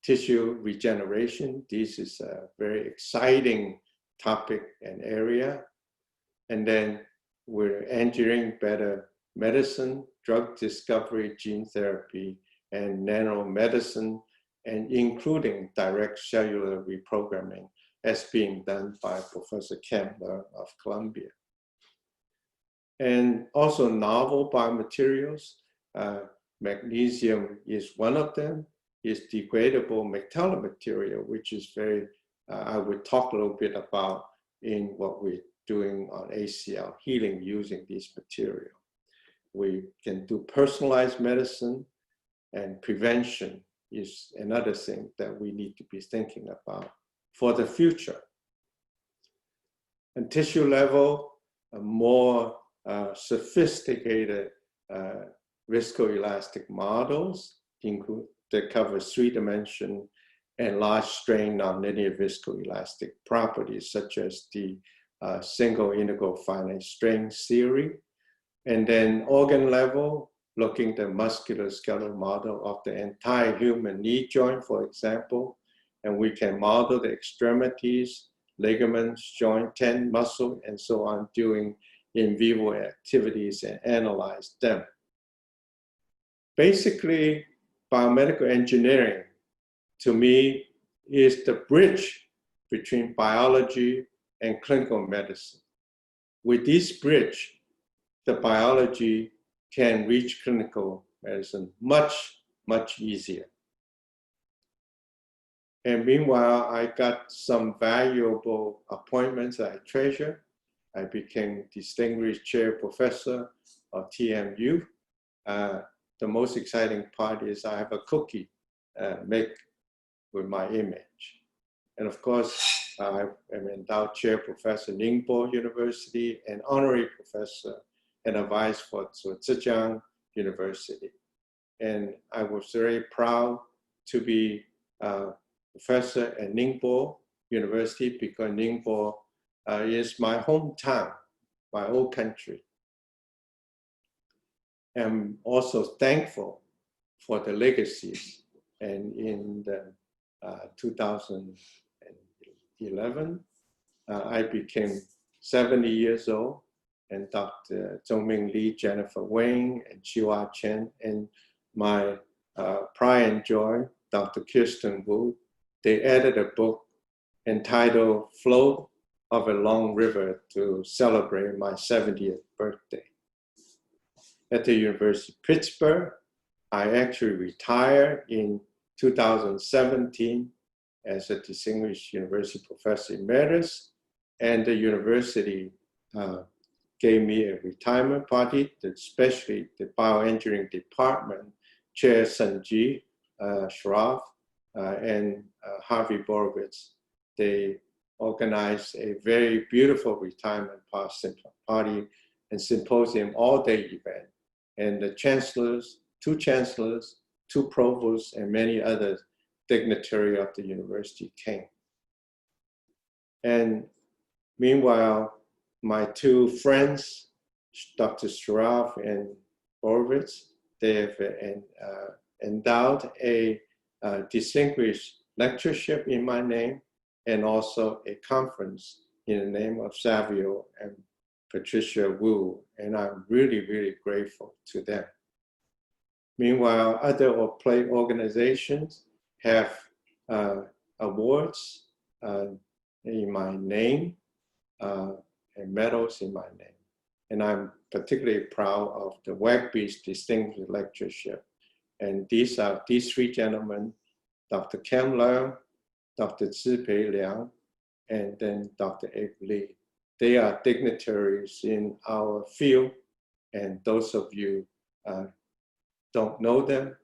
Tissue regeneration, this is a very exciting topic and area. And then we're engineering better medicine, drug discovery, gene therapy, and nanomedicine, and including direct cellular reprogramming as being done by Professor Kempler of Columbia. And also novel biomaterials. Magnesium is one of them. Is degradable metallic material, which is very, I would talk a little bit about in what we're doing on ACL healing using this material. We can do personalized medicine, and prevention is another thing that we need to be thinking about for the future. And tissue level, more sophisticated viscoelastic models that covers 3-dimension and large strain nonlinear viscoelastic properties, such as the single integral finite strain theory. And then organ level, looking at the musculoskeletal model of the entire human knee joint, for example, and we can model the extremities, ligaments, joint, tendon, muscle, and so on, doing in vivo activities and analyze them. Basically, biomedical engineering, to me, is the bridge between biology and clinical medicine. With this bridge, the biology can reach clinical medicine much, much easier. And meanwhile, I got some valuable appointments that I treasure. I became distinguished chair professor of TMU. The most exciting part is I have a cookie make with my image. And of course, I am endowed chair professor at Ningbo University and honorary professor and advised for Zhejiang University. And I was very proud to be a professor at Ningbo University because Ningbo is my hometown. my old country. I'm also thankful for the legacies. And in the, 2011, I became 70 years old, and Dr. Zhongming Li, Jennifer Wang, and Chiwa Chen, and my pride and joy, Dr. Kirsten Wu, they added a book entitled Flow of a Long River to celebrate my 70th birthday. At the University of Pittsburgh, I actually retired in 2017 as a Distinguished University Professor Emeritus, and the university gave me a retirement party, especially the Bioengineering Department Chair Sanjay Shraf and Harvey Borowitz. They organized a very beautiful retirement party and symposium all-day event. And the chancellors, two provosts, and many other dignitaries of the university came. And meanwhile, my two friends, Dr. Shraf and Borowitz, they have endowed a distinguished lectureship in my name, and also a conference in the name of Savio and Patricia Wu, and I'm really, really grateful to them. Meanwhile, other organizations have awards in my name and medals in my name. And I'm particularly proud of the WACBE's Distinguished Lectureship. And these are these three gentlemen, Dr. Kem Leung, Dr. Zipei Liang, and then Dr. Abe Lee. They are dignitaries in our field, and those of you don't know them,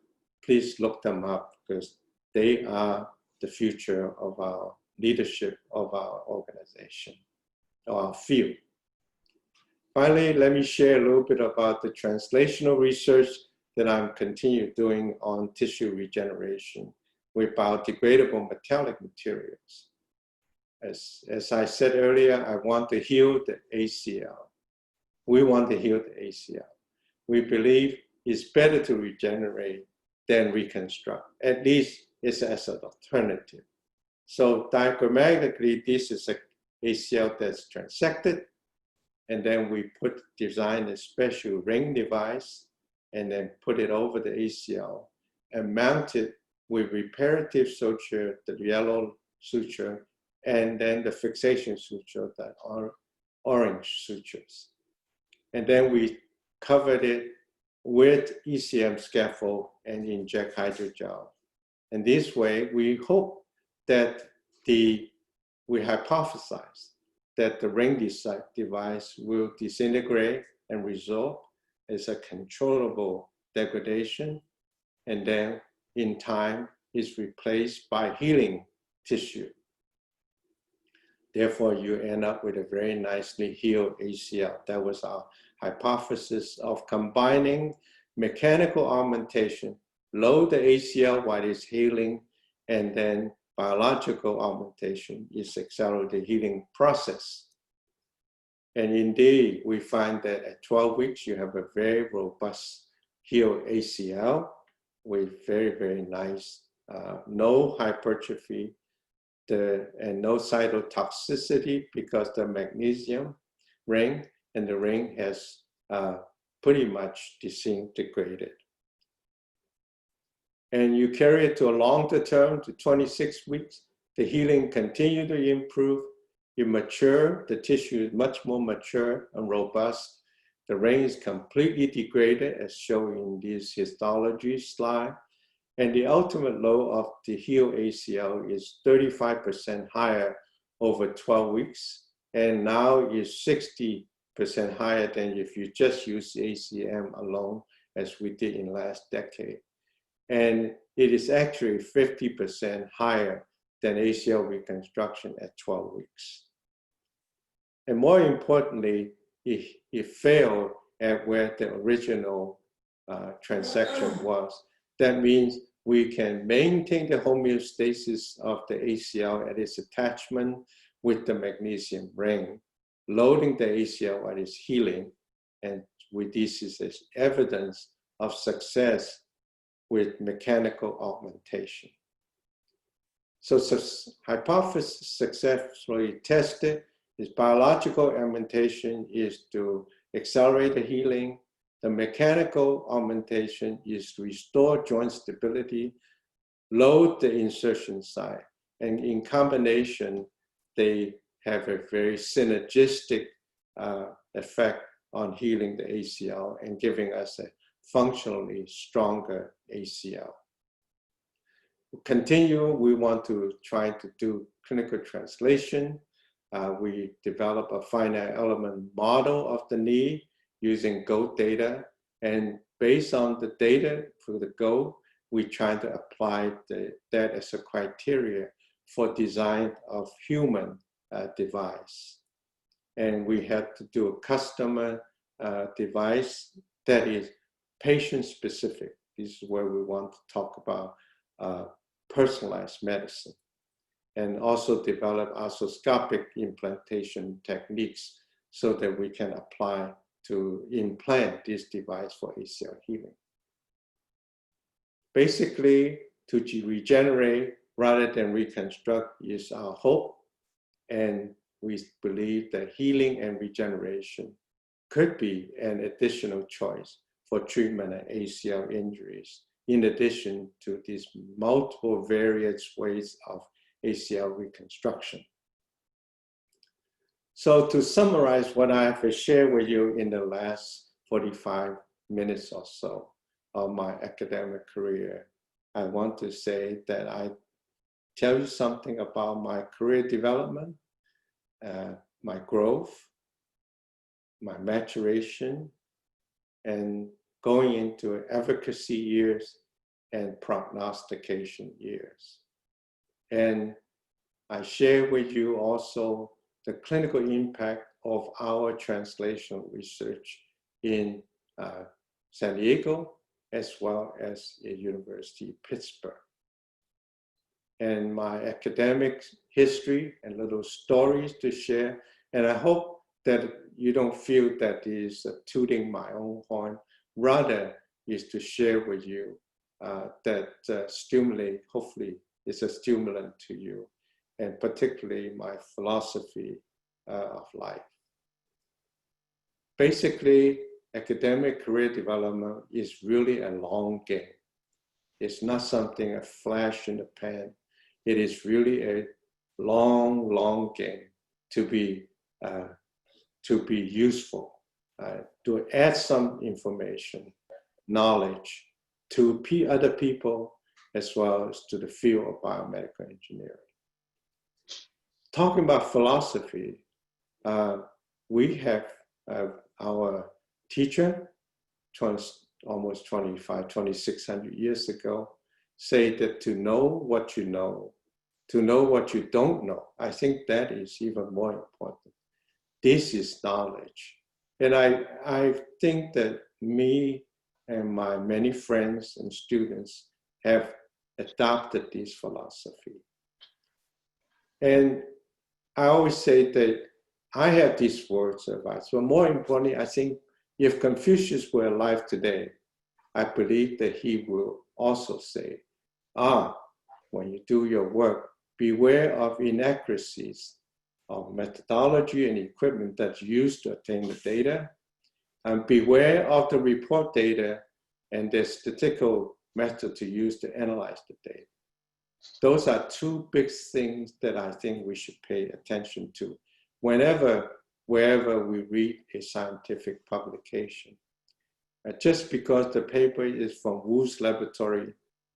please look them up, because they are the future of our leadership of our organization, our field. Finally, let me share a little bit about the translational research that I'm continuing doing on tissue regeneration with biodegradable metallic materials. As I said earlier, I want to heal the ACL. We want to heal the ACL. We believe it's better to regenerate than reconstruct. At least it's as an alternative. So diagrammatically, this is an ACL that's transected, and then we design a special ring device and then put it over the ACL and mount it with reparative suture, the yellow suture, and then the fixation suture, that are orange sutures. And then we covered it with ECM scaffold and inject hydrogel. And this way, we hope that we hypothesize that the ring device will disintegrate and resolve as a controllable degradation, and then in time is replaced by healing tissue. Therefore, you end up with a very nicely healed ACL. That was our hypothesis of combining mechanical augmentation, load the ACL while it's healing, and then biological augmentation is accelerate the healing process. And indeed, we find that at 12 weeks, you have a very robust healed ACL with very, very nice, no hypertrophy, and no cytotoxicity, because the magnesium ring and the ring has pretty much disintegrated. And you carry it to a longer term, to 26 weeks, the healing continues to improve. You mature, the tissue is much more mature and robust. The ring is completely degraded, as shown in this histology slide. And the ultimate low of the healed ACL is 35% higher over 12 weeks. And now is 60% higher than if you just use ACM alone, as we did in last decade. And it is actually 50% higher than ACL reconstruction at 12 weeks. And more importantly, it failed at where the original transection was. That means we can maintain the homeostasis of the ACL at its attachment with the magnesium ring. loading the ACL while it's healing. And with this is evidence of success with mechanical augmentation. So hypothesis successfully tested is biological augmentation is to accelerate the healing. The mechanical augmentation is to restore joint stability, load the insertion site, and in combination, they have a very synergistic effect on healing the ACL and giving us a functionally stronger ACL. Continue, we want to try to do clinical translation. We develop a finite element model of the knee using GOAT data. And based on the data for the GOAT, we try to apply that as a criteria for design of human device. And we had to do a custom device that is patient specific. This is where we want to talk about personalized medicine, and also develop arthroscopic implantation techniques so that we can apply to implant this device for ACL healing. Basically, to regenerate rather than reconstruct is our hope, and we believe that healing and regeneration could be an additional choice for treatment of ACL injuries, in addition to these multiple various ways of ACL reconstruction. So to summarize what I have shared with you in the last 45 minutes or so of my academic career, I want to say that I tell you something about my career development, my growth, my maturation, and going into advocacy years and prognostication years. And I share with you also the clinical impact of our translational research in San Diego, as well as at University of Pittsburgh. And my academic history and little stories to share. And I hope that you don't feel that is tooting my own horn, rather is to share with you that stimulate, hopefully is a stimulant to you, and particularly my philosophy of life. Basically, academic career development is really a long game. It's not something a flash in the pan. It is really a long, long game to be useful, to add some information, knowledge to other people, as well as to the field of biomedical engineering. Talking about philosophy, we have our teacher, almost 2,600 years ago, say that to know what you know, to know what you don't know, I think that is even more important. This is knowledge. And I think that me and my many friends and students have adopted this philosophy. And I always say that I have these words of advice, but more importantly, I think if Confucius were alive today, I believe that he will also say, when you do your work, beware of inaccuracies of methodology and equipment that's used to obtain the data, and beware of the report data and the statistical method to use to analyze the data. Those are two big things that I think we should pay attention to wherever we read a scientific publication. Just because the paper is from Wu's laboratory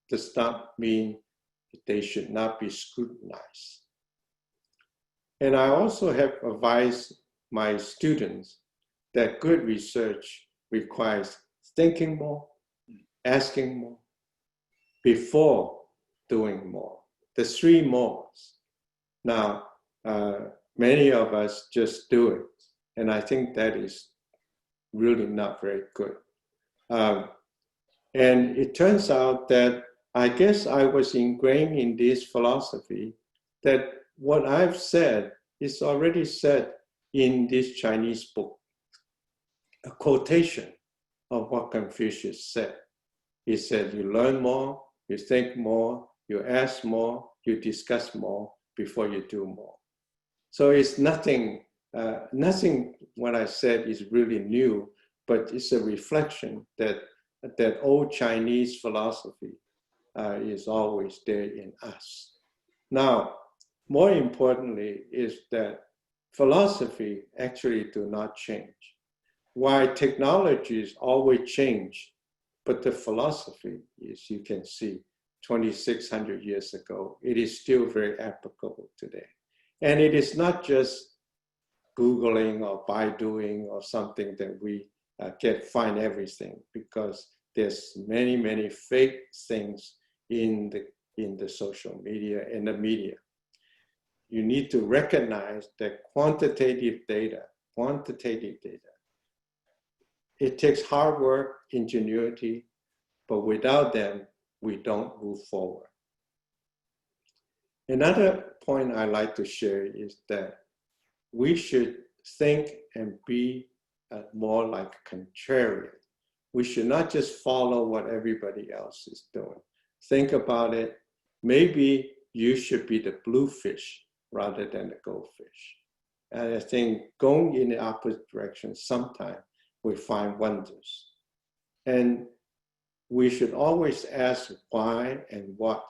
does not mean they should not be scrutinized. And I also have advised my students that good research requires thinking more, asking more, before doing more. The three mores. Now, many of us just do it. And I think that is really not very good. And it turns out that I guess I was ingrained in this philosophy that what I've said is already said in this Chinese book a quotation of what Confucius said. He said, you learn more, you think more, you ask more, you discuss more before you do more. So it's nothing, nothing what I said is really new, but it's a reflection that that old Chinese philosophy is always there in us. Now, more importantly is that philosophy actually do not change. Why technologies always change, but the philosophy is, you can see, 2,600 years ago, it is still very applicable today. And it is not just Googling or Baiduing or something that we find everything, because there's many, many fake things in the social media and the media. You need to recognize that quantitative data, it takes hard work, ingenuity, but without them, we don't move forward. Another point I like to share is that we should think and be more like contrarian. We should not just follow what everybody else is doing. Think about it. Maybe you should be the bluefish rather than the goldfish. And I think going in the opposite direction, sometimes we find wonders. And we should always ask why and what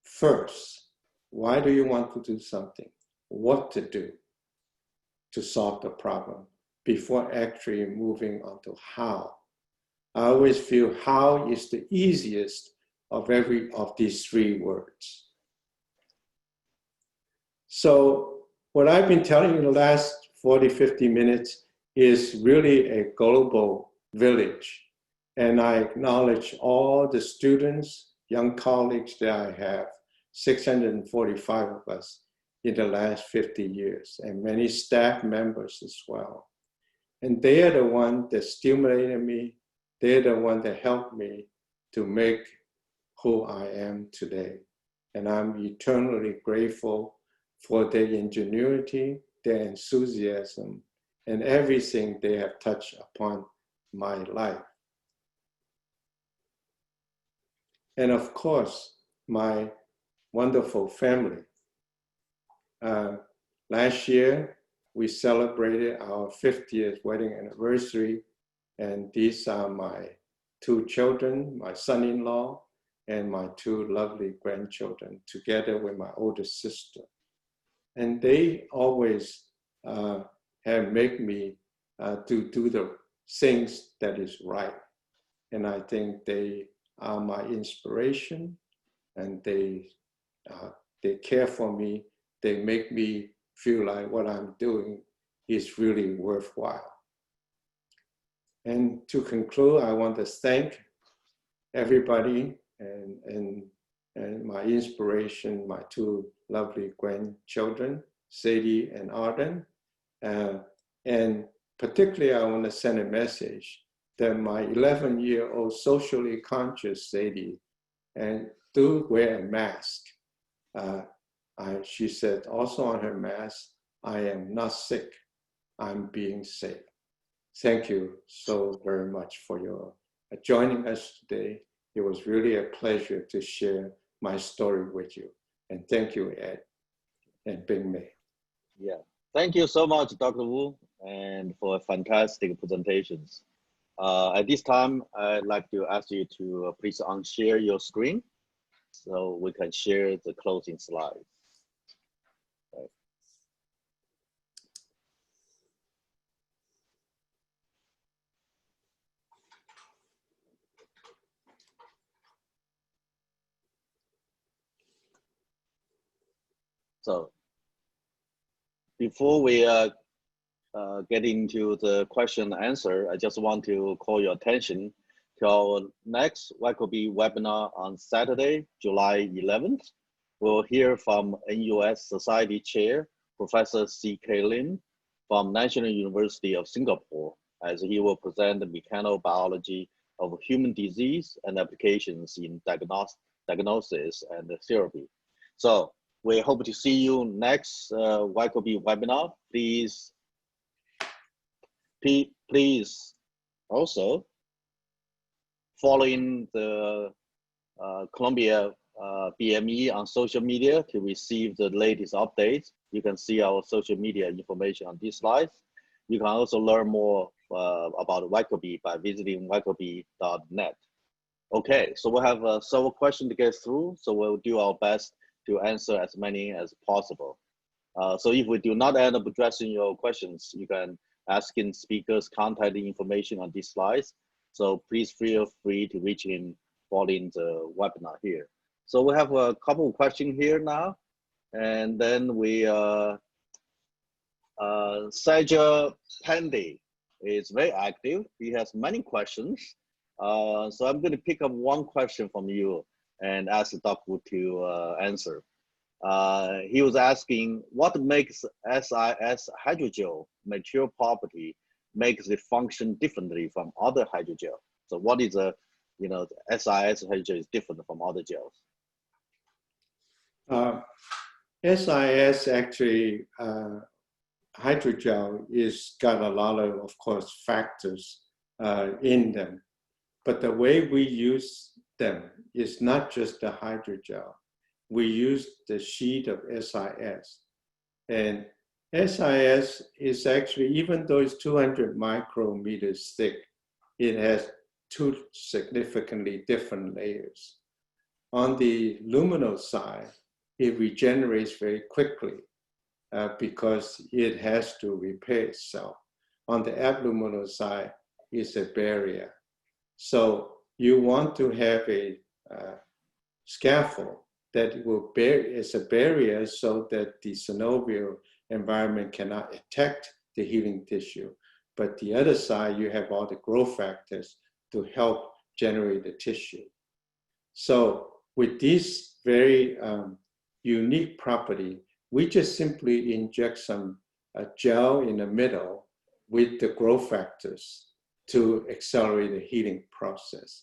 first. Why do you want to do something? What to do to solve the problem before actually moving on to how. I always feel how is the easiest of every of these three words. So what I've been telling you the last 40, 50 minutes is really a global village. And I acknowledge all the students, young colleagues that I have, 645 of us in the last 50 years, and many staff members as well. And they are the ones that stimulated me. They're the ones that helped me to make who I am today. And I'm eternally grateful for their ingenuity, their enthusiasm, and everything they have touched upon my life. And of course, my wonderful family. Last year, we celebrated our 50th wedding anniversary, and these are my two children, my son-in-law, and my two lovely grandchildren, together with my oldest sister. And they always have made me to do the things that is right. And I think they are my inspiration, and they care for me. They make me feel like what I'm doing is really worthwhile. And to conclude, I want to thank everybody and my inspiration, my two lovely grandchildren, Sadie and Arden. And particularly, I want to send a message that my 11-year-old socially conscious Sadie, and do wear a mask. She said also on her mask, I am not sick, I'm being safe. Thank you so very much for your joining us today. It was really a pleasure to share my story with you. And thank you, Ed and Bing Mei. Yeah, thank you so much, Dr. Wu, and for fantastic presentations. At this time, I'd like to ask you to please unshare your screen so we can share the closing slides. Right. So before we get into the question and answer, I just want to call your attention to our next WACBE webinar on Saturday, July 11th. We'll hear from NUS Society Chair, Professor C.K. Lim from National University of Singapore, as he will present the mechanobiology of human disease and applications in diagnosis and therapy. So we hope to see you next WACBE webinar. Please please also following the Columbia BME on social media to receive the latest updates. You can see our social media information on these slides. You can also learn more about WACBE by visiting wacbe.net. Okay, so we'll have several questions to get through, so we'll do our best to answer as many as possible. So if we do not end up addressing your questions, you can ask in speakers' contact information on these slides. So please feel free to reach in following the webinar here. So we have a couple of questions here now, and then we Saja Pandey is very active. He has many questions. So I'm going to pick up one question from you and ask Dr. to answer. He was asking, what makes SIS hydrogel material property makes it function differently from other hydrogel? So what is a, the SIS hydrogel is different from other gels? SIS actually, hydrogel is got a lot of course, factors in them. But the way we use them is not just the hydrogel. We use the sheet of SIS. And SIS is actually, even though it's 200 micrometers thick, it has two significantly different layers. On the luminal side, it regenerates very quickly because it has to repair itself. On the abluminal side, it's a barrier. So you want to have a scaffold that will as a barrier so that the synovial environment cannot attack the healing tissue. But the other side, you have all the growth factors to help generate the tissue. So with this very unique property, we just simply inject some gel in the middle with the growth factors to accelerate the healing process.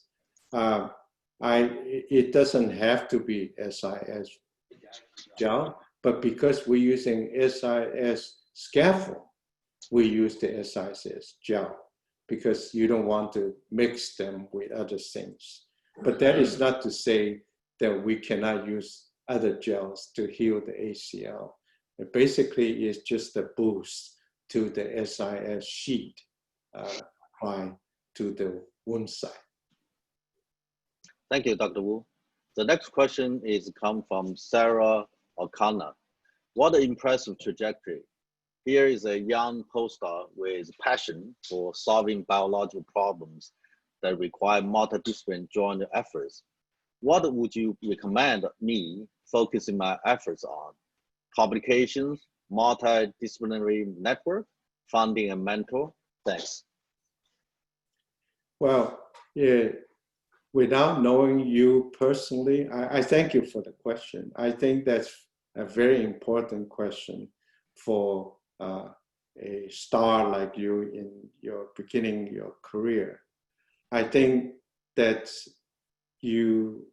It doesn't have to be SIS gel, but because we're using SIS scaffold, we use the SIS gel because you don't want to mix them with other things. But that is not to say that we cannot use other gels to heal the ACL. It basically is just a boost to the SIS sheet applied to the wound site. Thank you, Dr. Wu. The next question is come from Sarah O'Connor. What an impressive trajectory. Here is a young postdoc with passion for solving biological problems that require multidisciplinary joint efforts. What would you recommend me focusing my efforts on? Publications, multidisciplinary network, funding and mentor? Thanks. Well, yeah, without knowing you personally, I thank you for the question. I think that's a very important question for a star like you in your beginning your career. I think that you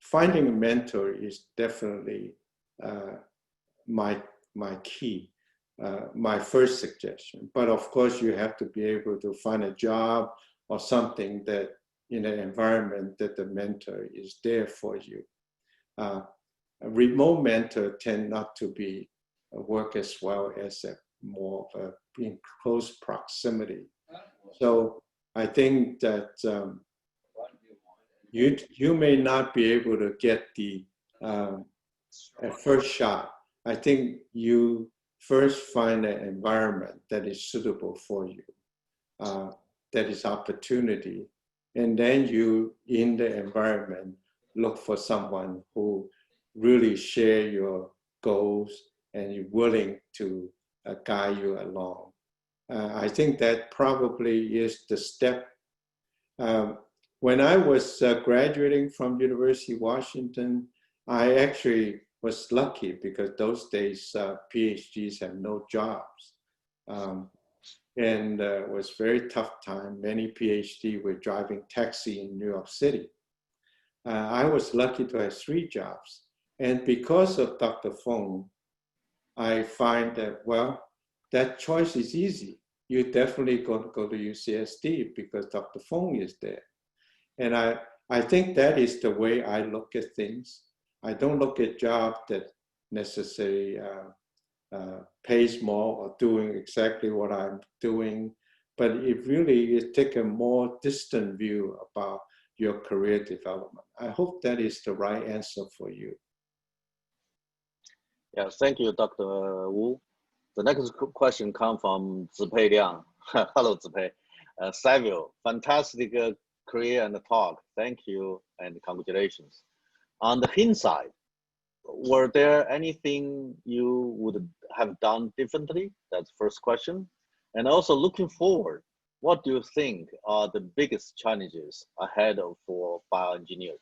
finding a mentor is definitely my key, my first suggestion. But of course, you have to be able to find a job or something that in an environment that the mentor is there for you. A remote mentor tend not to be work as well as a more of a in close proximity. So I think that you may not be able to get the first shot. I think you first find an environment that is suitable for you, that is opportunity. And then you, in the environment, look for someone who really share your goals and you're willing to guide you along. I think that probably is the step. When I was graduating from University of Washington, I actually was lucky because those days PhDs have no jobs. And it was a very tough time. Many PhD were driving taxi in New York City. I was lucky to have 3 jobs. And because of Dr. Feng, I find that, well, that choice is easy. you definitely go to UCSD because Dr. Fong is there. And I think that is the way I look at things. I don't look at jobs that necessarily pays more or doing exactly what I'm doing, but it really is take a more distant view about your career development. I hope that is the right answer for you. Yeah, thank you, Dr. Wu. The next question comes from Zipei Liang. Hello, Zipei. Savio, fantastic career and talk. Thank you and congratulations. On the hindsight, were there anything you would have done differently? That's the first question. And also looking forward, what do you think are the biggest challenges ahead for bioengineers?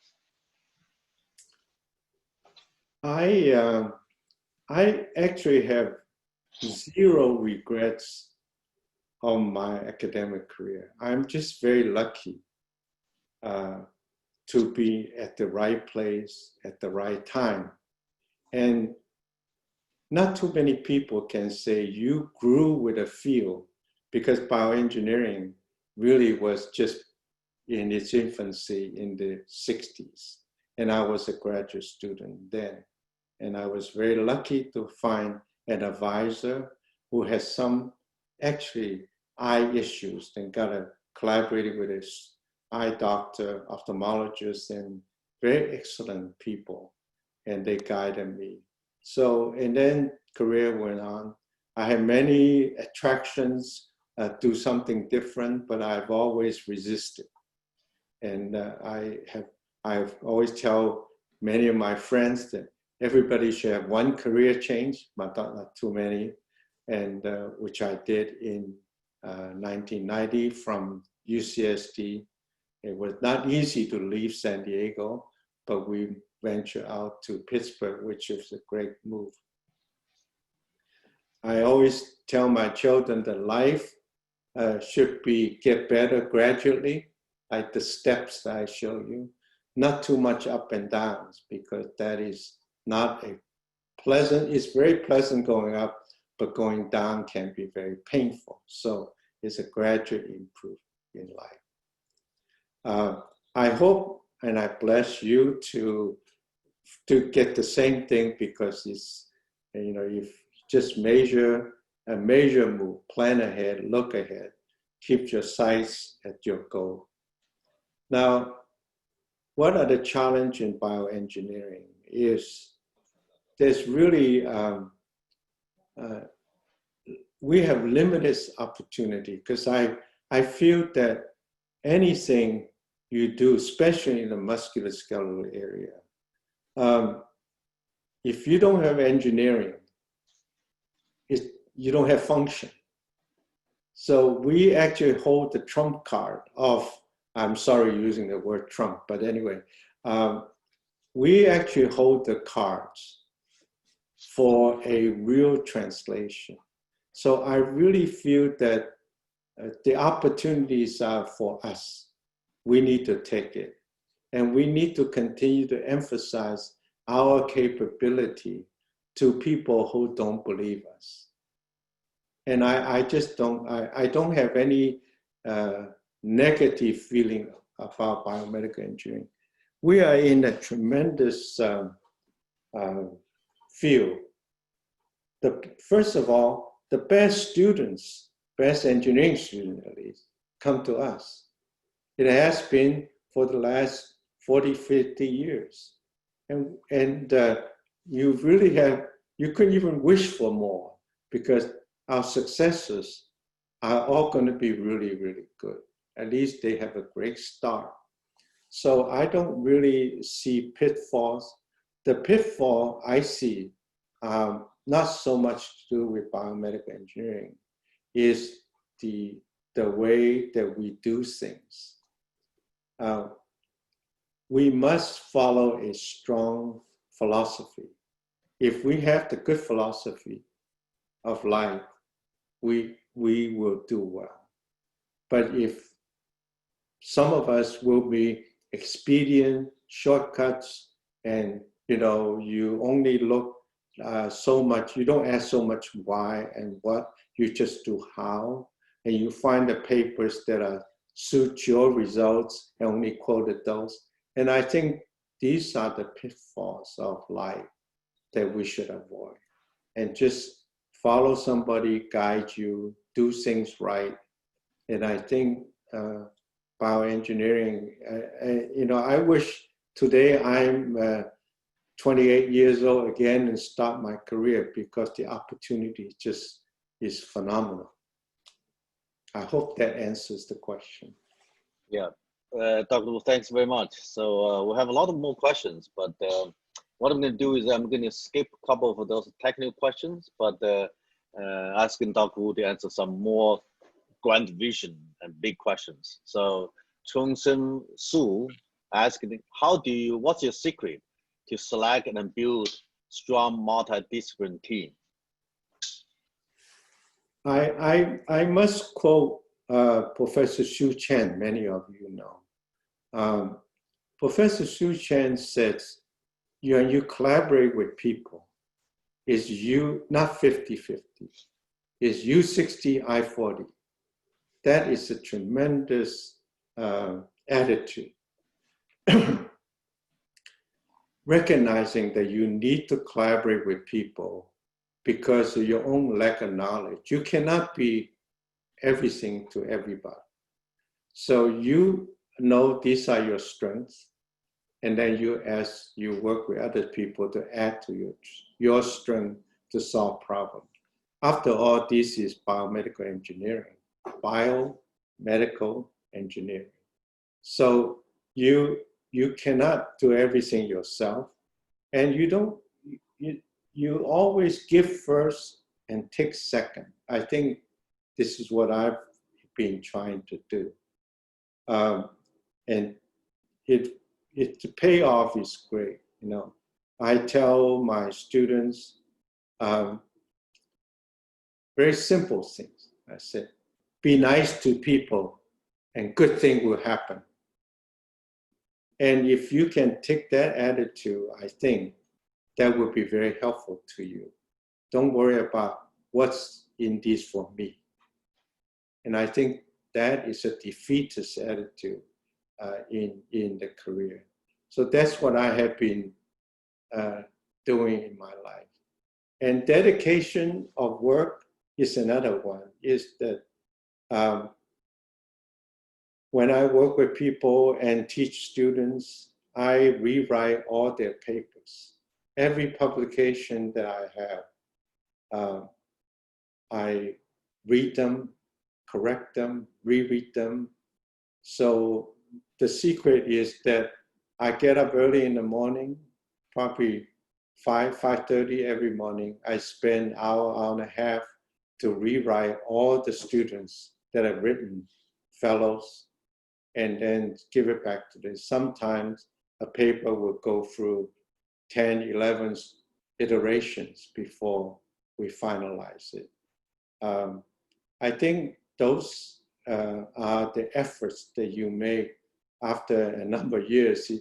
I actually have zero regrets on my academic career. I'm just very lucky to be at the right place at the right time. And not too many people can say you grew with a field, because bioengineering really was just in its infancy in the 60s. And I was a graduate student then. And I was very lucky to find an advisor who has some actually eye issues and got to collaborate with his eye doctor, ophthalmologist, and very excellent people. And they guided me. So, and then career went on. I had many attractions, do something different, but I've always resisted. And I've always tell many of my friends that everybody should have one career change, but not too many, and which I did in 1990 from UCSD. It was not easy to leave San Diego, but we ventured out to Pittsburgh, which was a great move. I always tell my children that life should get better gradually, like the steps that I show you, not too much up and downs, because that is not a pleasant, it's very pleasant going up, but going down can be very painful. So it's a gradual improvement in life. I hope and I bless you to get the same thing, because it's, you know, you just measure, move, plan ahead, look ahead, keep your sights at your goal. Now, what are the challenges in bioengineering is there's really, we have limited opportunity, because I feel that anything you do, especially in the musculoskeletal area, if you don't have engineering, you don't have function. So we actually hold the trump card of, I'm sorry using the word Trump, but anyway, we actually hold the cards for a real translation. So I really feel that the opportunities are for us. We need to take it. And we need to continue to emphasize our capability to people who don't believe us. And I just don't, I don't have any negative feeling about biomedical engineering. We are in a tremendous field. First of all, the best students, best engineering students at least, come to us. It has been for the last 40, 50 years. And you really have, you couldn't even wish for more, because our successors are all going to be really, really good. At least they have a great start. So I don't really see pitfalls. The pitfall I see, not so much to do with biomedical engineering, is the way that we do things. We must follow a strong philosophy. If we have the good philosophy of life, we will do well. But if some of us will be expedient, shortcuts, and you only look so much, you don't ask so much why and what, you just do how. and you find the papers that suit your results and only quoted those. And I think these are the pitfalls of life that we should avoid. And just follow somebody, guide you, do things right. And I think bioengineering, I wish today I'm 28 years old again and start my career, because the opportunity just is phenomenal. I hope that answers the question. Yeah, Dr. Wu, thanks very much. So we have a lot of more questions, but what I'm going to do is I'm going to skip a couple of those technical questions, but asking Dr. Wu to answer some more grand vision and big questions. So Chongsen Su asking, what's your secret to select and build strong multidisciplinary team? I must quote Professor Xu Chen, many of you know. Professor Xu Chen says, when you collaborate with people, it's you, not 50-50, it's you 60, I 40. That is a tremendous attitude. Recognizing that you need to collaborate with people because of your own lack of knowledge. You cannot be everything to everybody. So you know these are your strengths, and then you work with other people to add to your strength to solve problems. After all, this is biomedical engineering, biomedical engineering. So you cannot do everything yourself, and you always give first and take second. I think this is what I've been trying to do. And the payoff is great. You know, I tell my students very simple things. I said, be nice to people and good things will happen. And if you can take that attitude, I think that would be very helpful to you. Don't worry about what's in this for me. And I think that is a defeatist attitude in the career. So that's what I have been doing in my life. And dedication of work is another one, is that when I work with people and teach students, I rewrite all their papers. Every publication that I have, I read them, correct them, reread them. So the secret is that I get up early in the morning, probably 5:30 every morning. I spend an hour and a half to rewrite all the students that have written, fellows, and then give it back to them. Sometimes a paper will go through 10, 11 iterations before we finalize it. I think those are the efforts that you make after a number of years.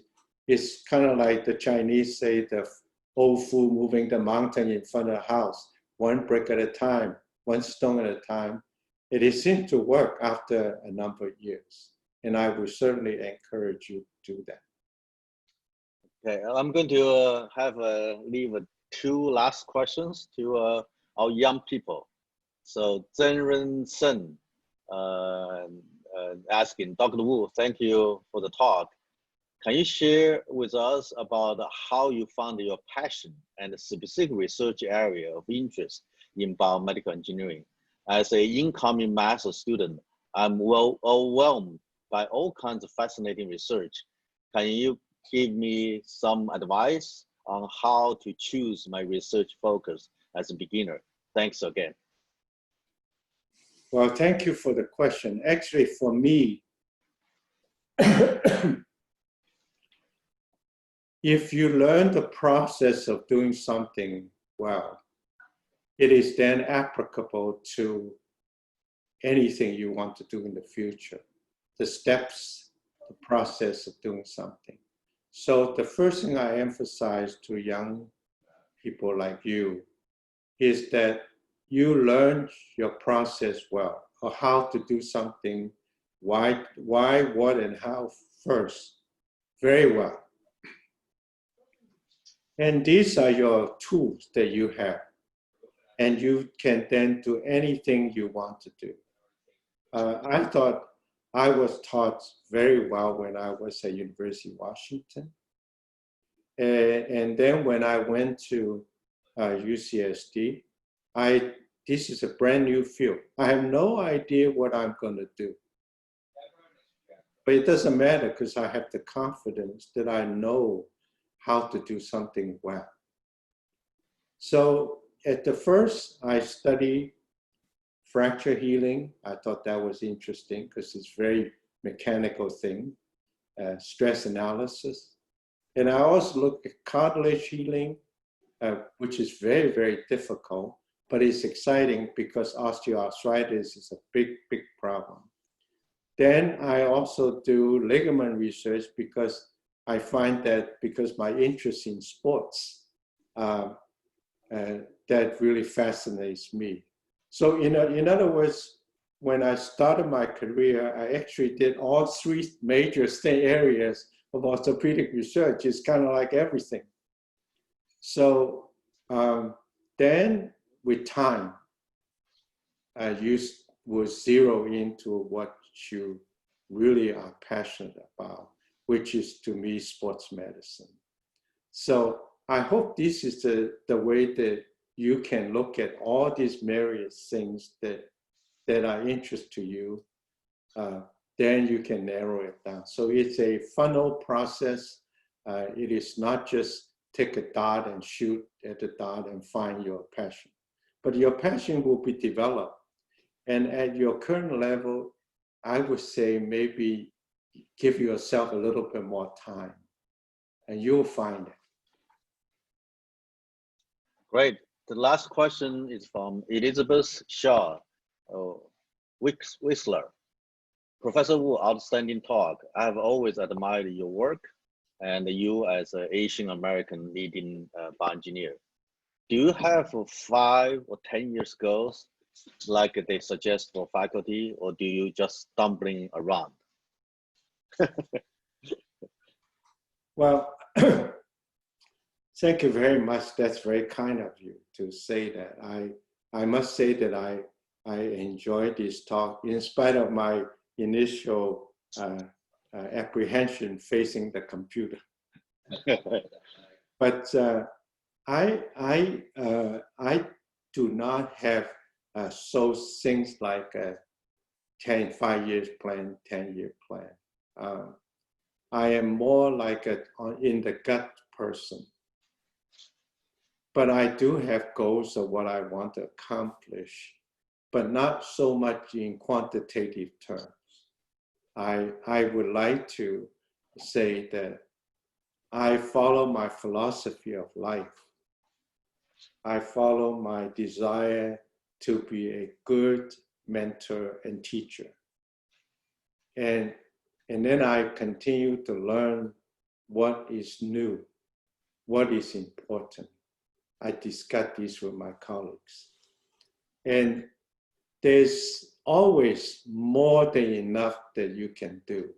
It's kind of like the Chinese say, the old fool moving the mountain in front of the house, one brick at a time, one stone at a time. It seems to work after a number of years. And I would certainly encourage you to do that. Okay, I'm going to leave 2 last questions to our young people. So Zhenren Sen asking, Dr. Wu, thank you for the talk. Can you share with us about how you found your passion and specific research area of interest in biomedical engineering? As an incoming master's student, I'm overwhelmed by all kinds of fascinating research. Can you give me some advice on how to choose my research focus as a beginner? Thanks again. Well, thank you for the question. Actually, for me, if you learn the process of doing something well, it is then applicable to anything you want to do in the future. The steps, the process of doing something. So the first thing I emphasize to young people like you is that you learn your process well. or how to do something, why, what, and how first, very well. And these are your tools that you have. And you can then do anything you want to do. I thought I was taught very well when I was at University of Washington. And then when I went to UCSD, this is a brand new field. I have no idea what I'm going to do. But it doesn't matter because I have the confidence that I know how to do something well. So at the first, I studied fracture healing. I thought that was interesting because it's very mechanical thing, stress analysis. And I also looked at cartilage healing, which is very, very difficult, but it's exciting because osteoarthritis is a big, big problem. Then I also do ligament research because I find that because my interest in sports, that really fascinates me. So in other words, when I started my career, I actually did all three major areas of orthopedic research. It's kind of like everything. So then with time, you will zero into what you really are passionate about, which is, to me, sports medicine. So I hope this is the way that you can look at all these various things that are interest to you. Then you can narrow it down. So it's a funnel process. It is not just take a dot and shoot at the dot and find your passion. But your passion will be developed. And at your current level, I would say maybe give yourself a little bit more time and you'll find it. Great. The last question is from Elizabeth Shaw, Whistler. Professor Wu, outstanding talk. I have always admired your work and you as an Asian American leading bioengineer. Do you have 5 or 10 years goals like they suggest for faculty, or do you just stumbling around? Well, thank you very much. That's very kind of you to say that. I must say that I enjoyed this talk in spite of my initial apprehension facing the computer. But I do not have things like a 5-year plan, 10-year plan. I am more like in the gut person. But I do have goals of what I want to accomplish, but not so much in quantitative terms. I would like to say that I follow my philosophy of life. I follow my desire to be a good mentor and teacher. And then I continue to learn what is new, what is important. I discuss this with my colleagues. And there's always more than enough that you can do.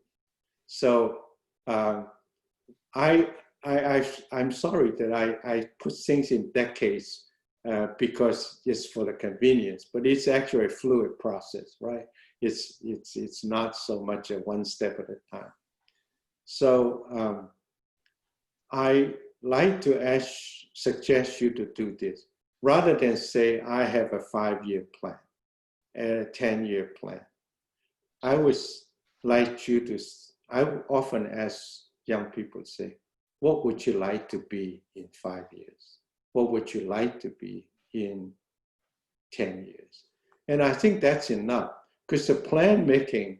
So I'm sorry that I put things in decades because it's for the convenience, but it's actually a fluid process, right? It's not so much a one step at a time. So I like to suggest you to do this rather than say I have a 5-year plan and a 10-year plan. I would like you to. I often ask young people, say, what would you like to be in 5 years? What would you like to be in 10 years? And I think that's enough, because the plan making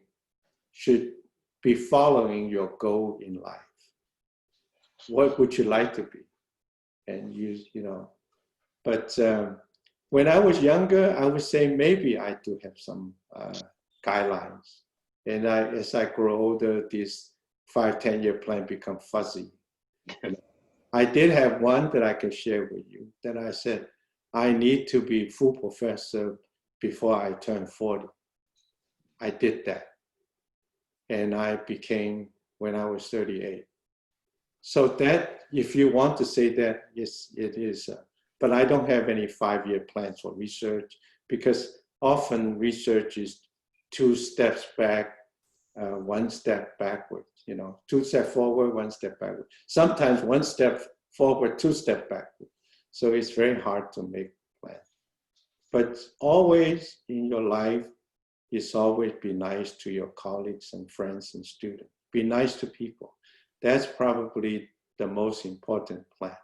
should be following your goal in life. What would you like to be? And you know, but when I was younger, I would say maybe I do have some guidelines. And as I grow older, this 5-10-year plan become fuzzy. I did have one that I can share with you, that I said, I need to be full professor before I turn 40. I did that. And I became when I was 38. So that, if you want to say that, yes, it is. But I don't have any 5-year plans for research, because often research is 2 steps back, 1 step backward, 2 steps forward, 1 step backward. Sometimes 1 step forward, 2 steps backward. So it's very hard to make plans. But always in your life, it's always be nice to your colleagues and friends and students. Be nice to people. That's probably the most important plan.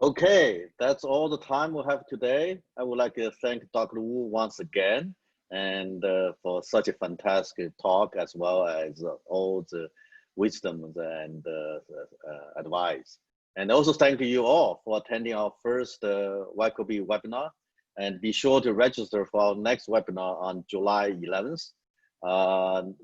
Okay, that's all the time we have today. I would like to thank Dr. Wu once again, and for such a fantastic talk, as well as all the wisdom and advice. And also thank you all for attending our first WACBE webinar. And be sure to register for our next webinar on July 11th.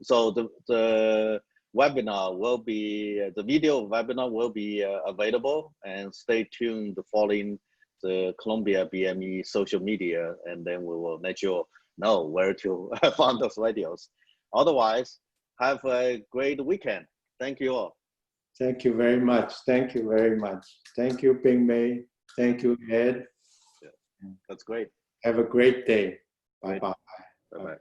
So the webinar will be, the video webinar will be available, and stay tuned following the Columbia BME social media, and then we will let you know where to find those videos. Otherwise, have a great weekend. Thank you all. Thank you very much. Thank you very much. Thank you, Ping Mei. Thank you, Ed. Yeah, that's great. Have a great day. Bye-bye. Bye-bye.